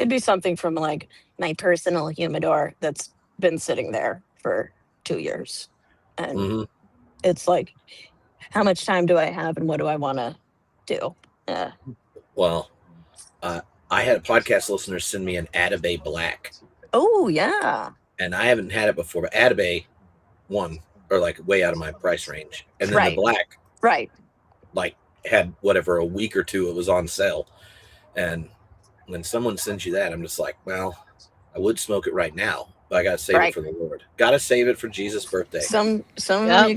be something from like my personal humidor that's been sitting there for 2 years, and Mm-hmm. it's like, how much time do I have, and what do I want to do? Uh, Well, I had a podcast listener send me an Atabay Black, oh yeah, and I haven't had it before, but Atabay one or like way out of my price range, and then the right, Black right. like had whatever a week or two it was on sale, and when someone sends you that, I'm just like, well, I would smoke it right now, but I gotta save it Right. for the Lord. Gotta save it for Jesus' birthday. Some of them yep. you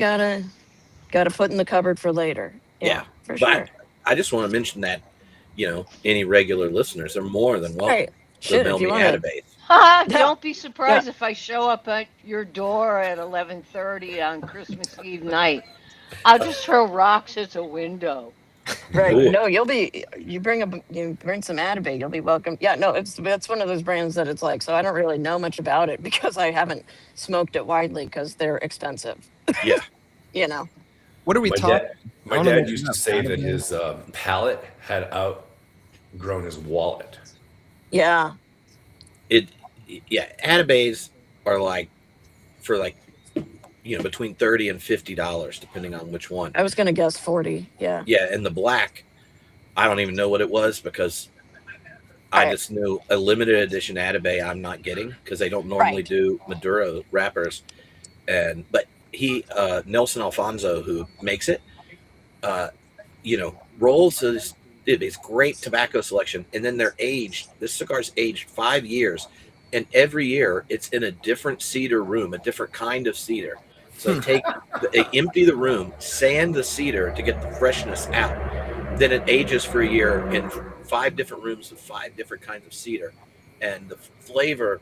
gotta put in the cupboard for later. Yeah, for but sure. I just want to mention that, any regular listeners are more than welcome Right. to Shit, mail if you me want to. Atabay. Ha! Yeah. Don't be surprised if I show up at your door at 11:30 on Christmas Eve night. I'll just throw rocks at the window. Right. Ooh, No, you bring some Atabay, you'll be welcome. Yeah, no, that's one of those brands that it's like, so I don't really know much about it because I haven't smoked it widely because they're expensive. yeah. What are we My talking? dad, I my don't know dad much used to about say that Atabay. his palate had outgrown his wallet. Yeah. Atabays are like for like between $30 and $50 depending on which one. I was gonna guess 40. Yeah. Yeah, and the Black, I don't even know what it was because I Right. just knew a limited edition Atabay I'm not getting because they don't normally Right. do Maduro wrappers, but he Nelson Alfonso, who makes it, rolls his great tobacco selection, and then they're aged. This cigar's aged 5 years, and every year it's in a different cedar room, a different kind of cedar. So they empty the room, sand the cedar to get the freshness out. Then it ages for a year in 5 different rooms with 5 different kinds of cedar, and the flavor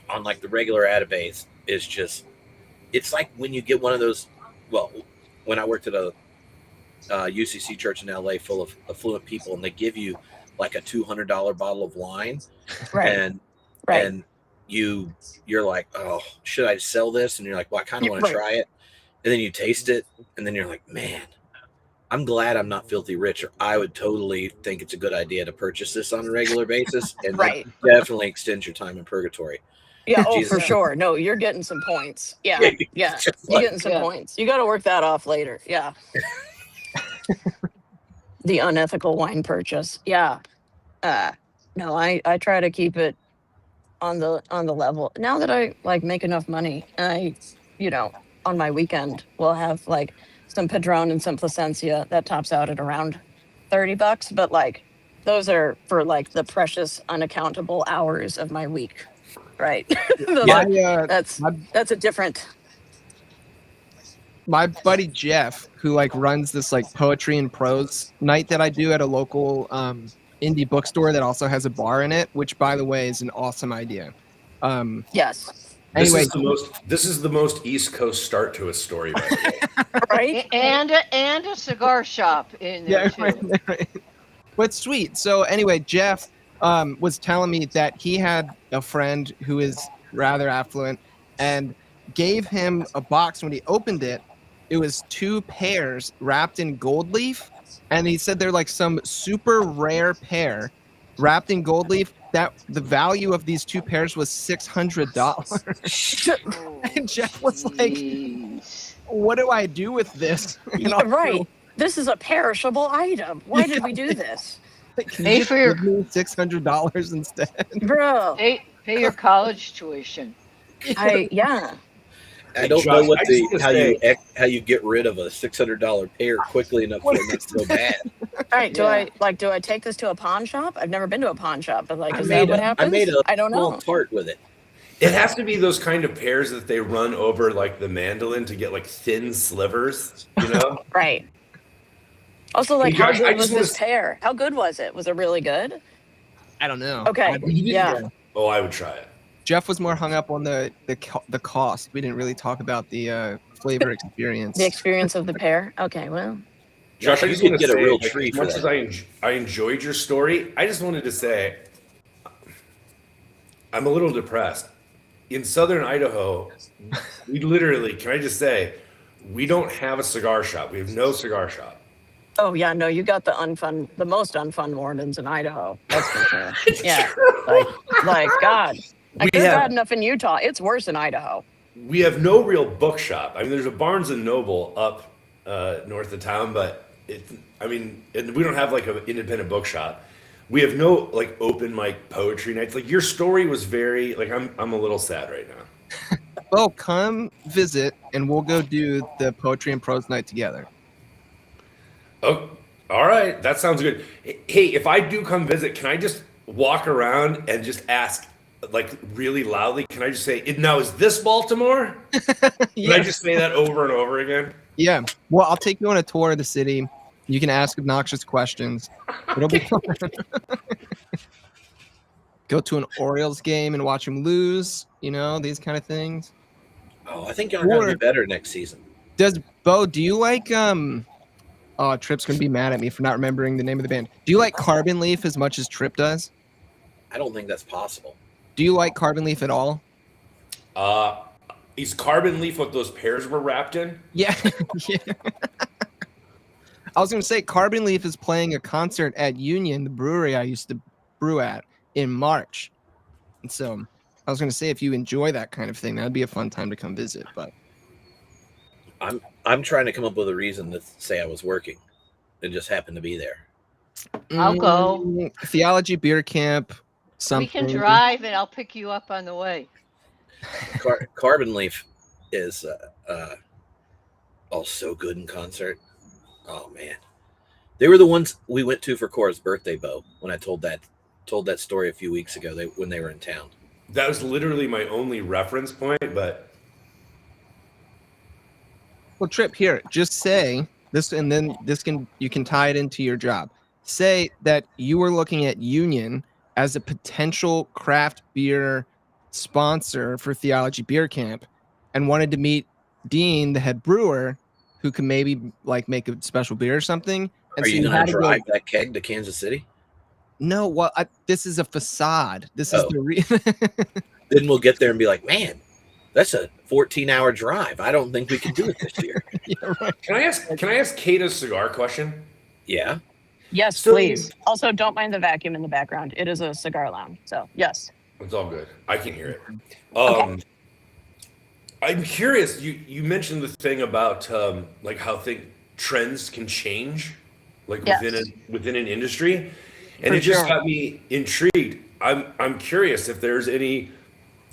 on like the regular Atabays is just, it's like when you get one of those. Well, when I worked at a UCC church in LA full of affluent people, and they give you like a $200 bottle of wine, Right. and Right. and you're like, oh, should I sell this? And you're like, well, I kind of Yeah, want to right. try it, and then you taste it, and then you're like, man, I'm glad I'm not filthy rich, or I would totally think it's a good idea to purchase this on a regular basis, and Right. it definitely extends your time in purgatory. Yeah. Oh, Jesus. for sure. No, you're getting some points. Yeah. Yeah. Just You're like, getting some Yeah. points. You got to work that off later. Yeah. The unethical wine purchase. Yeah. No, I try to keep it on the level. Now that I like make enough money, I, on my weekend will have like some Padron and some Placencia that tops out at around $30. But like those are for like the precious unaccountable hours of my week, right? Those are- that's a different. My buddy Jeff, who like runs this like poetry and prose night that I do at a local indie bookstore that also has a bar in it, which by the way is an awesome idea. Yes. Anyway, This is the most East Coast start to a story, by the way. Right? And a cigar shop in there too. right. But sweet. So anyway, Jeff was telling me that he had a friend who is rather affluent and gave him a box. When he opened it, it was 2 pears wrapped in gold leaf, and he said they're like some super rare pear wrapped in gold leaf. That the value of these 2 pears was $600. And Jeff was like, Jeez. "What do I do with this?" Yeah, right. This is a perishable item. Why did we do this? Can Pay you for your- give me $600 instead? Bro. Pay your college tuition. Yeah. I don't Josh, know what I just wanna how you get rid of a $600 pear quickly enough for it not to go bad. All right. Do I take this to a pawn shop? I've never been to a pawn shop, but like, is I that what happens? made a I don't small know. tart with it. It has to be those kind of pears that they run over like the mandolin to get like thin slivers, you know? Right. Also, like, Hey, how Josh, I good was just this wanna- pear? How good was it? Was it really good? I don't know. Okay, yeah. Oh, I would try it. Jeff was more hung up on the cost. We didn't really talk about the flavor experience. The experience of the pear? Okay, well. Josh, I You just could want to get a say, real like, tree as for much that. as I enjoyed your story, I just wanted to say I'm a little depressed. In southern Idaho, we literally, can I just say, we don't have a cigar shop. We have no cigar shop. Oh yeah, no, you got the most unfun Mormons in Idaho. That's for sure. Yeah. Like God. Like, We they're have- bad enough in Utah. It's worse in Idaho. We have no real bookshop. I mean, there's a Barnes and Noble up north of town, but and we don't have like an independent bookshop. We have no like open mic poetry nights. Like your story was very like I'm a little sad right now. Well, come visit and we'll go do the poetry and prose night together. Oh, all right, that sounds good. Hey, if I do come visit, can I just walk around and just ask like really loudly? Can I just say, "Now is this Baltimore?" Can I just say that over and over again? Yeah. Well, I'll take you on a tour of the city. You can ask obnoxious questions. It'll be fun. Go to an Orioles game and watch them lose. You know, these kind of things. Oh, I think y'all are going to be better next season. Does Bo? Do you like Oh, Tripp's gonna be mad at me for not remembering the name of the band. Do you like Carbon Leaf as much as Tripp does? I don't think that's possible. Do you like Carbon Leaf at all? Is Carbon Leaf what those pears were wrapped in? Yeah. Yeah. I was gonna say Carbon Leaf is playing a concert at Union, the brewery I used to brew at, in March. And so I was gonna say if you enjoy that kind of thing, that'd be a fun time to come visit. But I'm trying to come up with a reason to say I was working and just happened to be there. I'll go. Theology beer camp. Something. We can drive and I'll pick you up on the way. Carbon Leaf is so good in concert. Oh man, they were the ones we went to for Cora's birthday, Bo. When I told that story a few weeks ago, when they were in town. That was literally my only reference point, but Well, Tripp, here, just say this, and then you can tie it into your job. Say that you were looking at Union as a potential craft beer sponsor for Theology Beer Camp, and wanted to meet Dean, the head brewer, who could maybe like make a special beer or something. And Are so you going had to to drive that keg to Kansas City? No, well, this is a facade. This is the Then we'll get there and be like, man, that's a 14-hour drive. I don't think we can do it this year. Yeah, right. can I ask Kate a cigar question? Yeah. Yes, So- please. Also, don't mind the vacuum in the background. It is a cigar lounge. So yes. It's all good. I can hear it. I'm curious. You mentioned the thing about like how trends can change, like Yes. within an industry, and For it just sure. got me intrigued. I'm curious if there's any,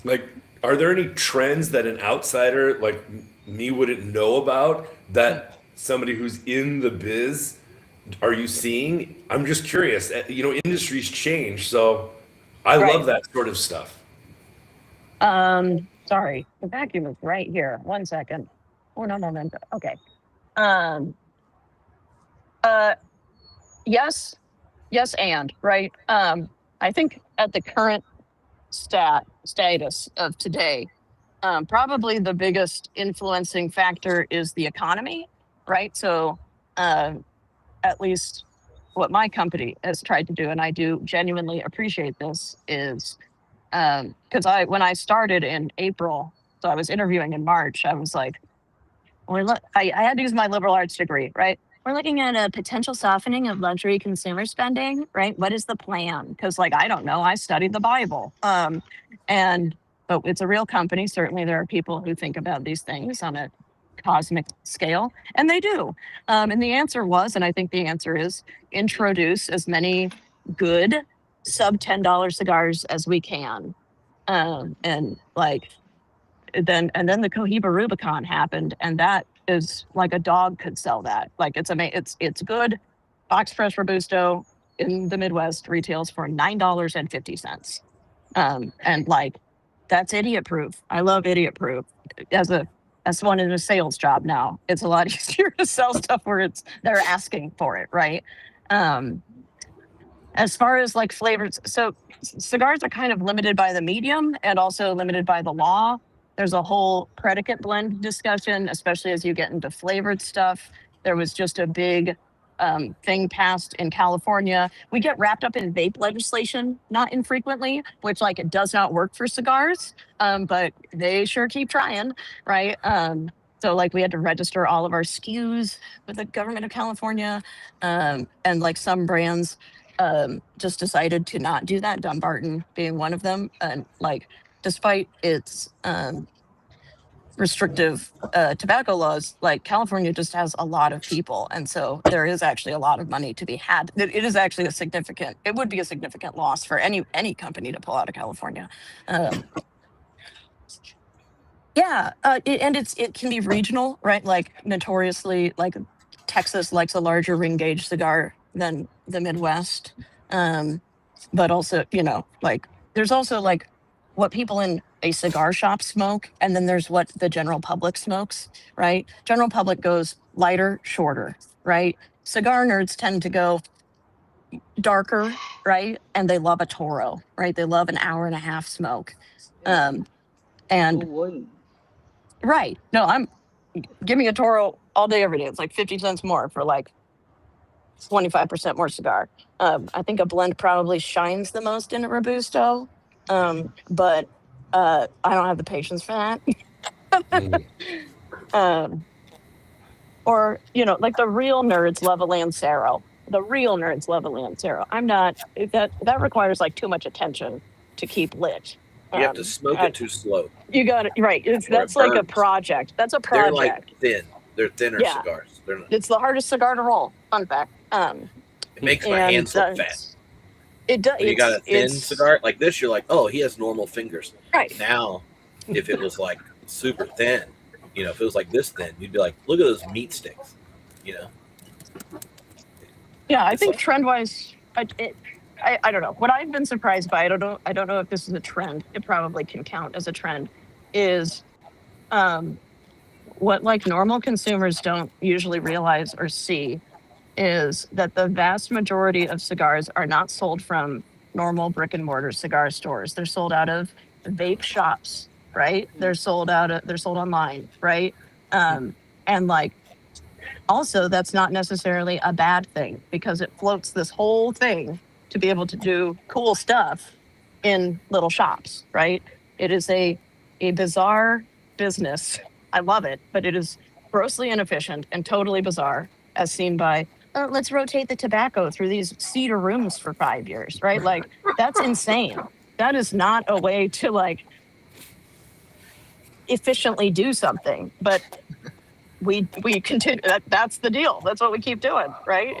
like, are there any trends that an outsider like me wouldn't know about that somebody who's in the biz are you seeing? I'm just curious. Industries change, so I Right. love that sort of stuff. Sorry, the vacuum is right here. 1 second. Oh no. Okay. Yes, and right. I think at the current status of today, Probably the biggest influencing factor is the economy, right? So at least what my company has tried to do, and I do genuinely appreciate this, is because when I started in April, so I was interviewing in March, I was like, I had to use my liberal arts degree, right? We're looking at a potential softening of luxury consumer spending, right? What is the plan? Because I don't know. I studied the Bible. But it's a real company. Certainly there are people who think about these things on a cosmic scale, and they do. And the answer was, and I think the answer is, introduce as many good sub $10 cigars as we can. And then the Cohiba Rubicon happened, and that is like a dog could sell that. It's good. Box press Robusto in the Midwest retails for $9.50. And that's idiot proof. I love idiot proof. As one in a sales job now, it's a lot easier to sell stuff where they're asking for it, right? As far as flavors, so cigars are kind of limited by the medium and also limited by the law. There's a whole predicate blend discussion, especially as you get into flavored stuff. There was just a big thing passed in California. We get wrapped up in vape legislation not infrequently, which it does not work for cigars, but they sure keep trying, right? So we had to register all of our SKUs with the government of California, and some brands just decided to not do that, Dumbarton being one of them. And despite its restrictive tobacco laws, California just has a lot of people, and so there is actually a lot of money to be had. It is actually it would be a significant loss for any company to pull out of California. It can be regional, right? Notoriously, Texas likes a larger ring gauge cigar than the Midwest, but also there's also what people in a cigar shop smoke, and then there's what the general public smokes, right? General public goes lighter, shorter, right? Cigar nerds tend to go darker, right? And they love a Toro, right? They love an hour and a half smoke. And Who wouldn't? right. No, give me a Toro all day, every day. It's 50 cents more for 25% more cigar. I think a blend probably shines the most in a Robusto. But I don't have the patience for that. Or the real nerds love a Lancero. The real nerds love a Lancero. I'm not. That requires too much attention to keep lit. You have to smoke it too slow. You got it right. That's a project. That's a project. They're thin. They're thinner cigars. It's the hardest cigar to roll. Fun fact. It makes my hands look fat. It does. You got a thin cigar like this, you're oh, he has normal fingers. Right. Now, if it was super thin, if it was this thin, you'd be look at those meat sticks, Yeah, I think trend-wise, I don't know. What I've been surprised by, I don't know if this is a trend. It probably can count as a trend. Is what normal consumers don't usually realize or see is that the vast majority of cigars are not sold from normal brick and mortar cigar stores. They're sold out of vape shops, right? They're sold online, right? And also that's not necessarily a bad thing, because it floats this whole thing to be able to do cool stuff in little shops, right? It is a bizarre business. I love it, but it is grossly inefficient and totally bizarre, as seen by let's rotate the tobacco through these cedar rooms for 5 years, right? That's insane. That is not a way to efficiently do something, but we continue. That's the deal. That's what we keep doing, right?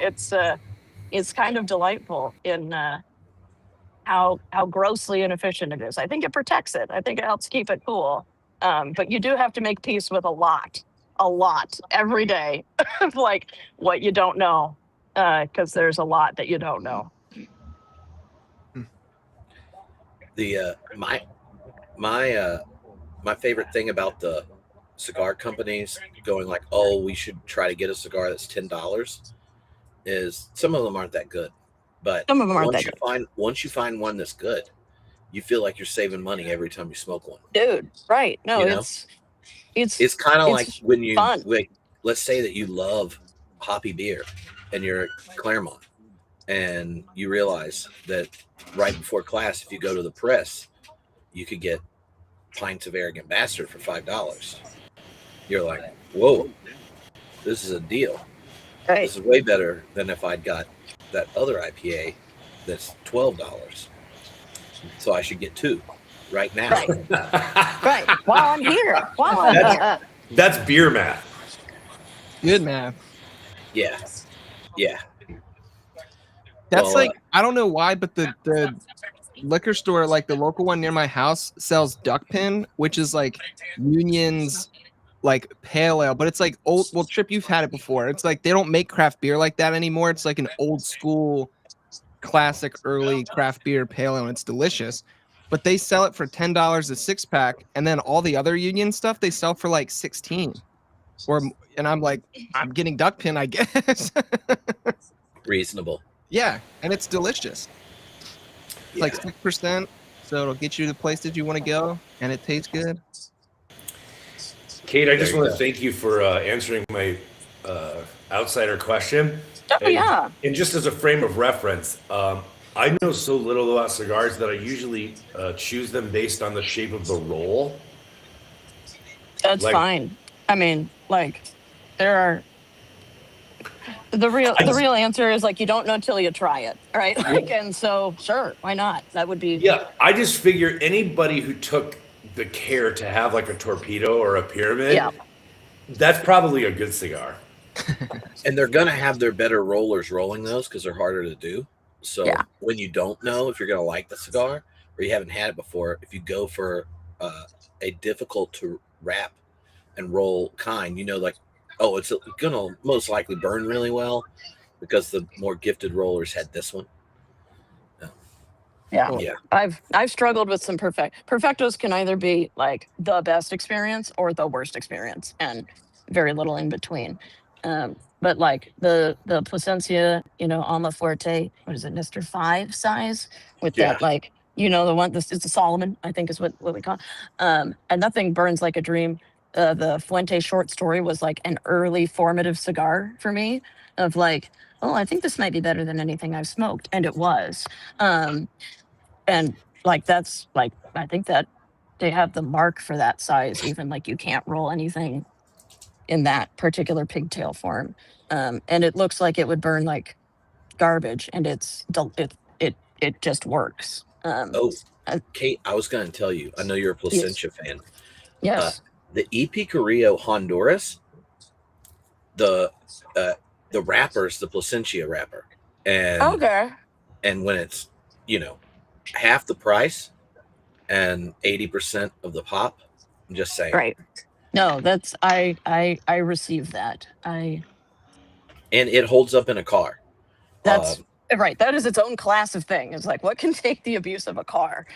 It's kind of delightful in how grossly inefficient it is. I think it protects it. I think it helps keep it cool. But you do have to make peace with a lot every day of what you don't know, because there's a lot that you don't know. The my favorite thing about the cigar companies going oh, we should try to get a cigar that's $10 is some of them aren't that good, but Some of them aren't that good. Once you find one that's good, you feel like you're saving money every time you smoke one. Dude, right. No, You know? It's kind of like when you like, let's say that you love hoppy beer and you're at Claremont and you realize that right before class, if you go to the press, you could get pints of Arrogant Bastard for $5. You're like, whoa, this is a deal. Right. This is way better than if I'd got that other IPA that's $12. So I should get 2 right now. Right. Right. While I'm here. While I'm here. That's beer math. Good math. Yeah. Yeah. That's Well, like, I don't know why, but the liquor store, like the local one near my house, sells Duck Pin, which is like Union's like pale ale, but it's like old. Well, Tripp, you've had it before. It's like they don't make craft beer like that anymore. It's like an old school, classic early craft beer pale ale, and it's delicious. But they sell it for $10 a 6-pack, and then all the other Union stuff they sell for like 16. And I'm like, I'm getting Duck Pin, I guess. reasonable. Yeah, and it's delicious. It's like 6%, so it'll get you to the places you want to go, and it tastes good. Kate, I just want to thank you for answering my outsider question. Oh, yeah. And just as a frame of reference, I know so little about cigars that I usually choose them based on the shape of the roll. That's fine. I mean, like, there are the real answer is like you don't know till you try it, right? Like, and so sure, why not? That would be I just figure anybody who took the care to have like a torpedo or a pyramid, that's probably a good cigar. And they're gonna have their better rollers rolling those because they're harder to do. So when you don't know if you're gonna like the cigar or you haven't had it before, if you go for a difficult to wrap and roll kind, you know, like, oh, it's gonna most likely burn really well because the more gifted rollers had this one. Yeah. I've struggled with some perfectos can either be like the best experience or the worst experience, and very little in between. But like the Plasencia, you know, on the Fuerte, what is it, Mr. 5 size with that, like, you know, the one, this is the Solomon, I think is what we call. And nothing burns like a dream. The Fuente short story was like an early formative cigar for me of like, oh, I think this might be better than anything I've smoked. And it was. And like, that's like, I think that they have the mark for that size, even like you can't roll anything in that particular pigtail form. And it looks like it would burn like garbage, and it just works. Kate, I was going to tell you, I know you're a Plasencia fan. Yes. The EP Carrillo Honduras, the wrapper's the Plasencia wrapper. And and when it's, you know, half the price and 80% of the pop, I'm just saying. Right. No, that's I receive that. And it holds up in a car. That's right. That is its own class of thing. It's like, what can take the abuse of a car?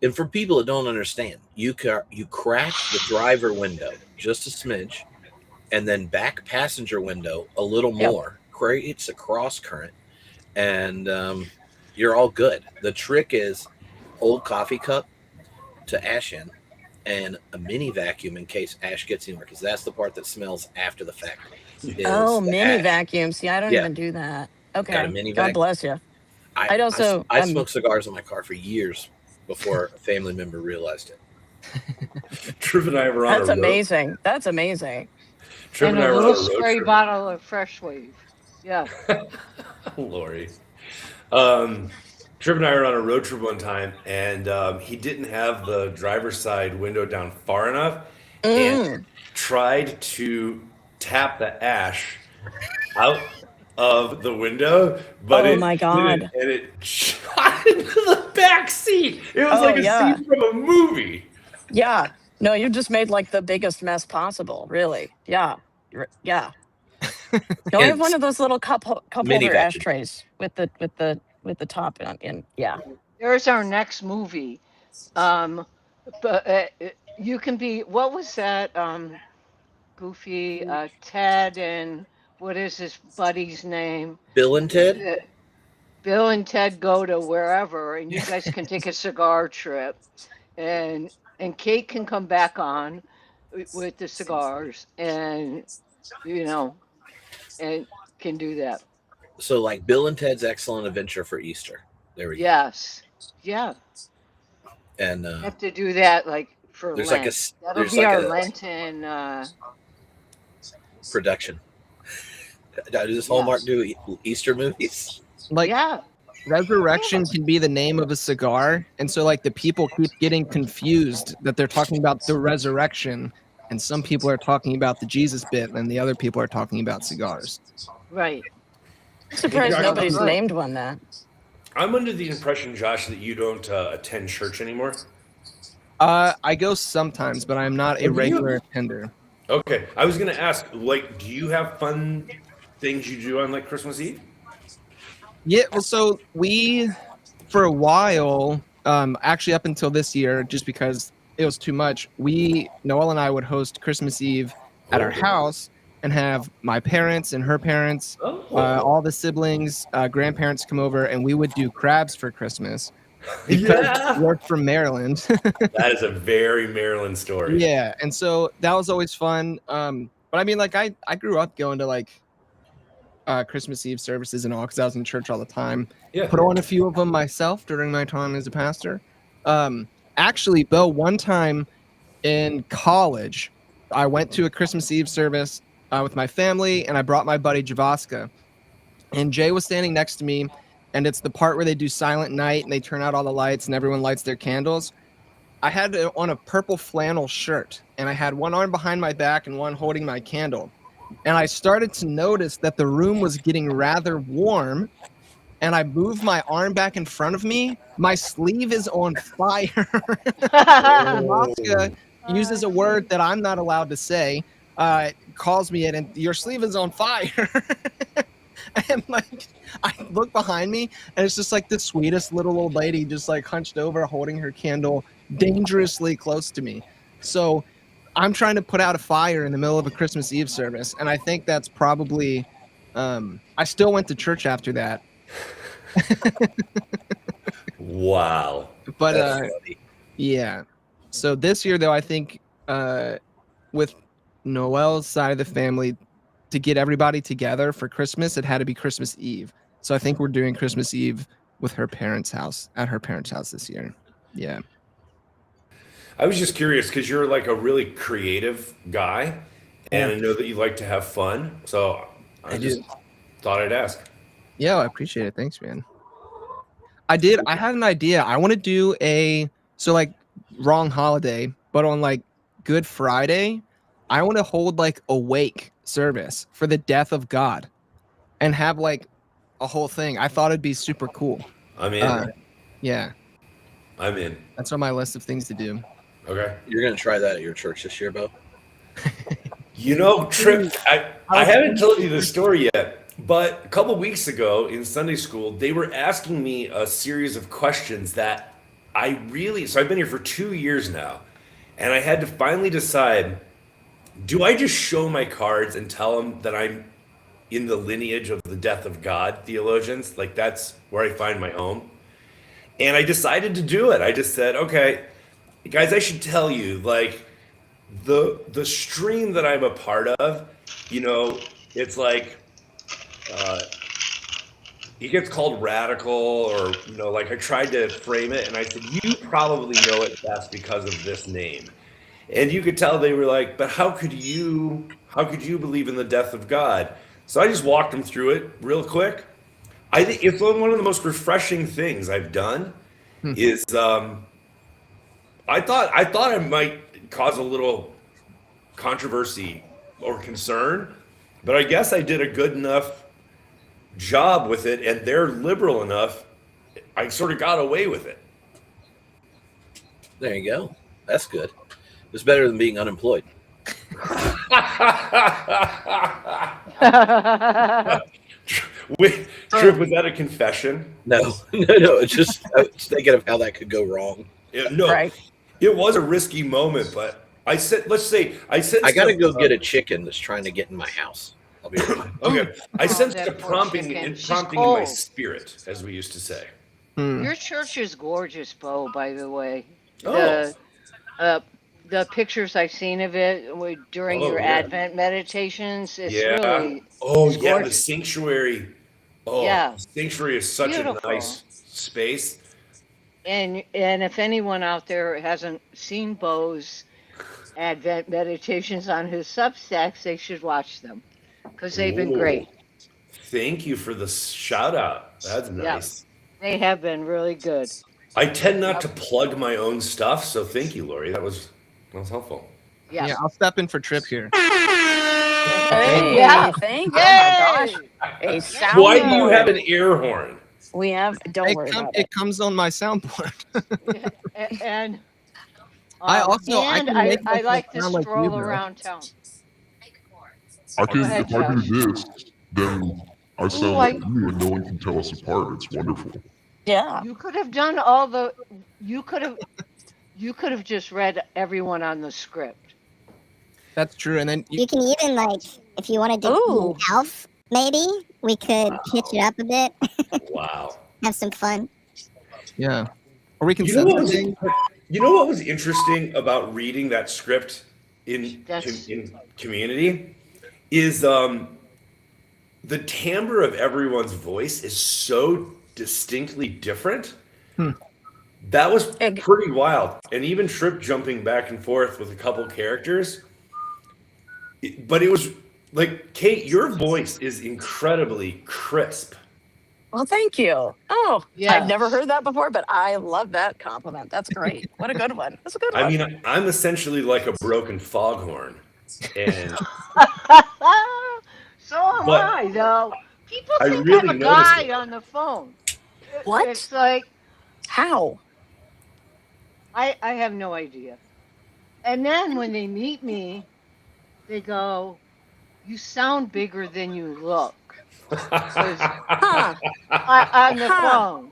And for people that don't understand, you crack the driver window just a smidge, and then back passenger window a little more, creates a cross current, and you're all good. The trick is old coffee cup to ash in, and a mini vacuum in case ash gets anywhere, because that's the part that smells after the fact. Mini vacuum. See, I don't even do that. Okay. Got a mini God bless you. I smoked cigars in my car for years before a family member realized it. Tripp and I were on That's amazing. That's amazing. Tripp and a little spray bottle of Fresh Wave. Yeah. Lori. Tripp and I were on a road trip one time, and he didn't have the driver's side window down far enough and tried to tap the ash out of the window, but my God. And it shot into the back seat. It was like a scene from a movie. Yeah. No, you just made like the biggest mess possible, really. Yeah. Yeah. No, I have one of those little cup holder ashtrays with the top in. Yeah. There's our next movie. But you can be, what was that? Goofy, Ted, and what is his buddy's name? Bill and Ted? Bill and Ted go to wherever, and you guys can take a cigar trip, and Kate can come back on with the cigars, and you know, and can do that. So like Bill and Ted's Excellent Adventure for Easter. There we go. Yes, yeah. And Have to do that like for there's Lent. like a That'll there's be like our a Lenten. production. Does Hallmark do Easter movies? Like Yeah. Resurrection can be the name of a cigar, and so like the people keep getting confused that they're talking about the resurrection, and some people are talking about the Jesus bit, and the other people are talking about cigars. Right. I'm surprised Josh, nobody's right. named one that. I'm under the impression, Josh, that you don't attend church anymore. I go sometimes, but I'm not a regular attender. Okay, I was gonna ask, like, do you have fun things you do on like Christmas Eve? Yeah, well, so we, for a while, actually up until this year, just because it was too much, Noelle and I would host Christmas Eve at our house and have my parents and her parents, all the siblings, grandparents come over, and we would do crabs for Christmas. Because we're from Maryland. That is a very Maryland story. Yeah, and so that was always fun. But I mean, like, I grew up going to like Christmas Eve services and all, because I was in church all the time. Yeah. Put on a few of them myself during my time as a pastor. Actually, Bill, one time in college, I went to a Christmas Eve service with my family, and I brought my buddy Javaska. And Jay was standing next to me, and it's the part where they do Silent Night, and they turn out all the lights, and everyone lights their candles. I had on a purple flannel shirt, and I had one arm behind my back and one holding my candle. And I started to notice that the room was getting rather warm, and I moved my arm back in front of me. My sleeve is on fire. Javaska uses a word that I'm not allowed to say, calls me it, and your sleeve is on fire. And like, I look behind me, and it's just like the sweetest little old lady just like hunched over holding her candle dangerously close to me. So I'm trying to put out a fire in the middle of a Christmas Eve service, and I think that's probably I still went to church after that. Wow. But yeah. So this year though, I think with Noelle's side of the family, to get everybody together for Christmas, it had to be Christmas Eve. So I think we're doing Christmas Eve with her parents' house, at her parents' house this year. Yeah. I was just curious because you're like a really creative guy, and I know that you like to have fun. So I just thought I'd ask. Yeah, I appreciate it. Thanks, man. I had an idea. I want to do like wrong holiday, but on like Good Friday, I want to hold like a wake service for the death of God and have like a whole thing. I thought it'd be super cool. I'm in. Yeah. I'm in. That's on my list of things to do. Okay. You're gonna try that at your church this year, Bo? You know, Tripp, I haven't told you this story yet, but a couple weeks ago in Sunday school, they were asking me a series of questions that so I've been here for 2 years now, and I had to finally decide, do I just show my cards and tell them that I'm in the lineage of the death of God theologians? Like, that's where I find my home. And I decided to do it. I just said, okay, guys, I should tell you, like, the stream that I'm a part of, you know, it's like, it gets called radical, or, you know, like I tried to frame it and I said, you probably know it best because of this name. And you could tell they were like, but how could you believe in the death of God? So I just walked them through it real quick. I think it's one of the most refreshing things I've done is, I thought I might cause a little controversy or concern, but I guess I did a good enough job with it, and they're liberal enough, I sort of got away with it. There you go. That's good. It's better than being unemployed. Wait, Tripp, was that a confession? No. It's just I was thinking of how that could go wrong. No, Right. It was a risky moment, but I said, I got to go get a chicken that's trying to get in my house. I'll be right back. Okay. I sense that a poor prompting, chicken. She's prompting in my cold. spirit, as we used to say. Your church is gorgeous, Bo, by the way. Oh. The pictures I've seen of it during your yeah. Advent meditations, it's Yeah. really Oh, yeah. The gorgeous. sanctuary. Oh, Yeah. the sanctuary is such Beautiful. a nice space. And if anyone out there hasn't seen Bo's Advent meditations on his Substacks, they should watch them because they've been Ooh. great. Thank you for the shout out. That's nice. They have been really good. I tend not to plug my own stuff, so thank you, Lori. That was helpful. Yeah. Yeah, I'll step in for Tripp here. Hey, Yeah. thank you. Yay! Oh my gosh. A sound Why do you board. have an air horn? We have, don't worry about it. It comes on my soundboard. And I can make I myself like to sound like you, stroll bro. around town. I can, ahead, if I do Josh. this, then I sound like you and no one can tell us apart. It's wonderful. Yeah. You could have done all the. You could have just read everyone on the script. That's true. And then You can even, like, if you want to do Ooh. Alf, maybe we could pitch it up a bit, Wow. have some fun. yeah, or we can You set know, something. what was interesting about reading that script in Community is the timbre of everyone's voice is so distinctly different. That was pretty wild. And even Tripp jumping back and forth with a couple characters. But it was like, Kate, your voice is incredibly crisp. Well, thank you. Oh, Yeah. I've never heard that before, but I love that compliment. That's great. What a good one. That's a good one. I mean, I'm essentially like a broken foghorn. And So am But I, though. People I think really I'm a noticed guy it. on the phone. What? It's like How? I have no idea. And then when they meet me, they go, "You sound bigger than you look." Huh. On the Huh. phone,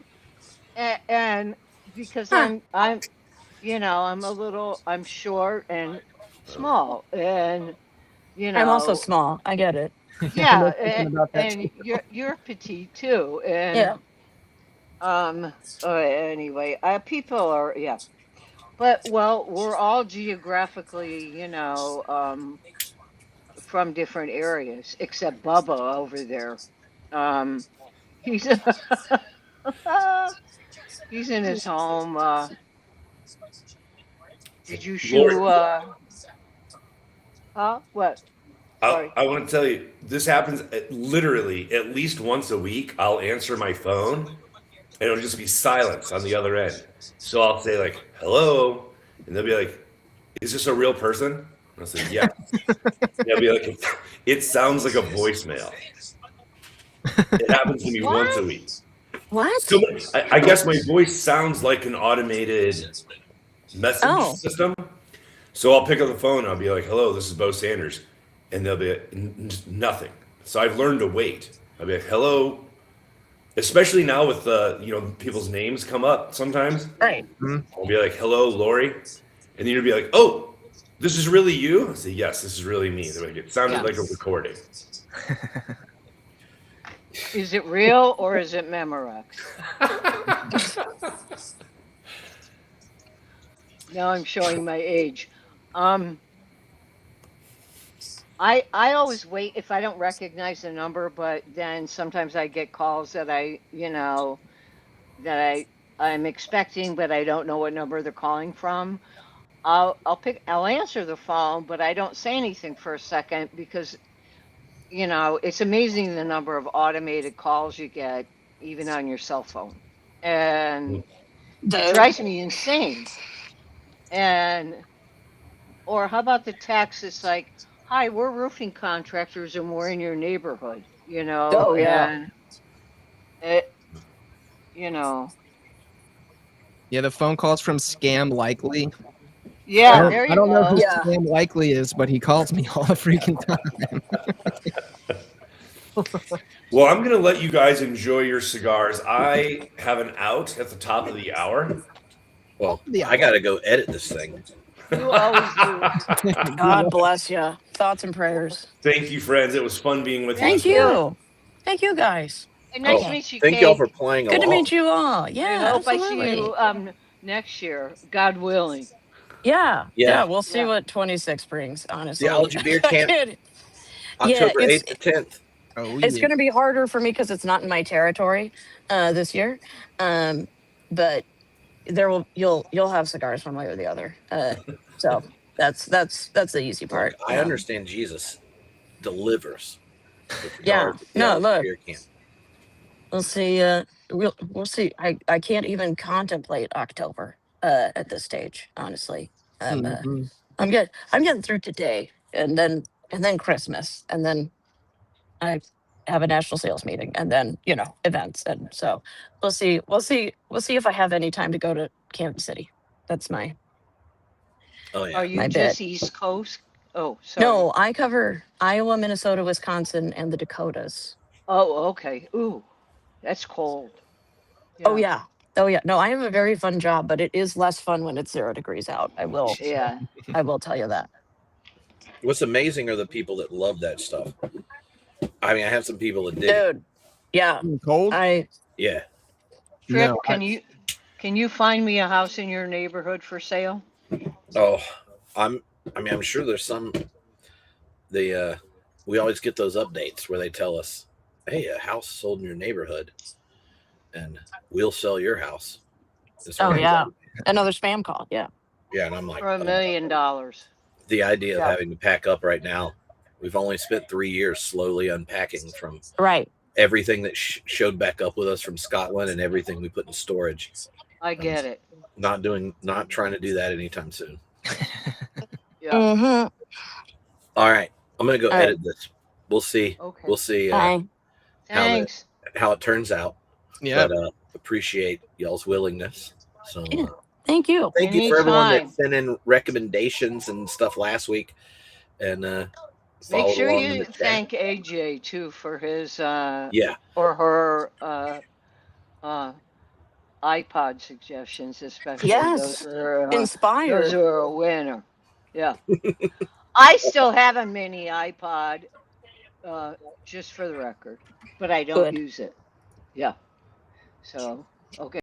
and because I'm I'm short and small, and I'm also small. I get it. yeah, No thinking about that and you're petite too, and Yeah. anyway, people are but we're all geographically from different areas except Bubba over there. He's he's in his home. Did you shoot? What? Sorry. I want to tell you, this happens literally at least once a week. I'll answer my phone and it'll just be silence on the other end. So I'll say like, hello. And they'll be like, is this a real person? And I'll say, yeah. They'll be like, it sounds like a voicemail. It happens to me once a week. What? So I guess my voice sounds like an automated message system. So I'll pick up the phone and I'll be like, hello, this is Bo Sanders. And they'll be like, nothing. So I've learned to wait. I'll be like, hello. Especially now with people's names come up sometimes. Right. I'll be like, hello, Lori. And then you'll be like, oh, this is really you? I'll say, yes, this is really me. They're like, it sounded like a recording. Is it real or is it Memorex? Now I'm showing my age. I always wait if I don't recognize the number, but then sometimes I get calls that I'm expecting, but I don't know what number they're calling from. I'll answer the phone, but I don't say anything for a second because it's amazing the number of automated calls you get even on your cell phone, and it drives me insane. Or how about the text? It's like, hi, we're roofing contractors and we're in your neighborhood, Oh, yeah. And Yeah, the phone calls from Scam Likely. yeah, there you I don't know go. who Yeah. Scam Likely is, but he calls me all the freaking time. Well, I'm going to let you guys enjoy your cigars. I have an out at the top of the hour. Well, I got to go edit this thing. You always do. God bless you. Thoughts and prayers. Thank you, friends. It was fun being with you. Thank this morning. you. Thank you, guys. And nice to Okay. meet you, Thank y'all Kate. for playing Good to along. meet you all. I Yeah, hope I see absolutely. you next year, God willing. Yeah. Yeah. We'll see Yeah. what 26 brings, honestly. Theology Beer Camp, Yeah, October 8th to 10th. Oh, it's yeah. going to be harder for me because it's not in my territory this year. But you'll have cigars one way or the other. So that's the easy part. I understand Jesus delivers with Yeah. regard to No, Theology look. Beer Camp. We'll see. We'll see. I can't even contemplate October at this stage, honestly. Mhm. I'm getting through today, and then Christmas, and then I have a national sales meeting, and then events, and so we'll see. We'll see if I have any time to go to Kansas City. That's my Oh yeah. Are you my just bit. East Coast? Oh, sorry. No, I cover Iowa, Minnesota, Wisconsin, and the Dakotas. Oh, okay. Ooh, that's cold. Oh yeah. Oh yeah. No, I have a very fun job, but it is less fun when it's 0 degrees out. I will Yeah. tell you that. What's amazing are the people that love that stuff. I mean, I have some people that dig it. Dude. Yeah. Cold? Yeah. Tripp, No, can you find me a house in your neighborhood for sale? Oh, I'm sure there's some. We always get those updates where they tell us, "Hey, a house sold in your neighborhood, and we'll sell your house." Oh yeah. Another spam call. Yeah. Yeah, and I'm like, For $1 million. the idea of Yeah. having to pack up right now. We've only spent 3 years slowly unpacking from Right. everything that showed back up with us from Scotland and everything we put in storage. I get it. Not trying to do that anytime soon. Yeah. Mm-hmm. All right, I'm gonna go All right. edit this. We'll see. Okay. We'll see Bye. Thanks. how it turns out. yeah. But appreciate y'all's willingness. So Thank you. thank you for everyone that Anytime. sent in recommendations and stuff last week, and Make followed sure along in you the chat. thank AJ too for his Yeah, or her iPod suggestions, especially Yes. those are Inspired. a winner. Yeah. I still have a mini iPod, just for the record, but I don't Good. use it. Yeah. So okay.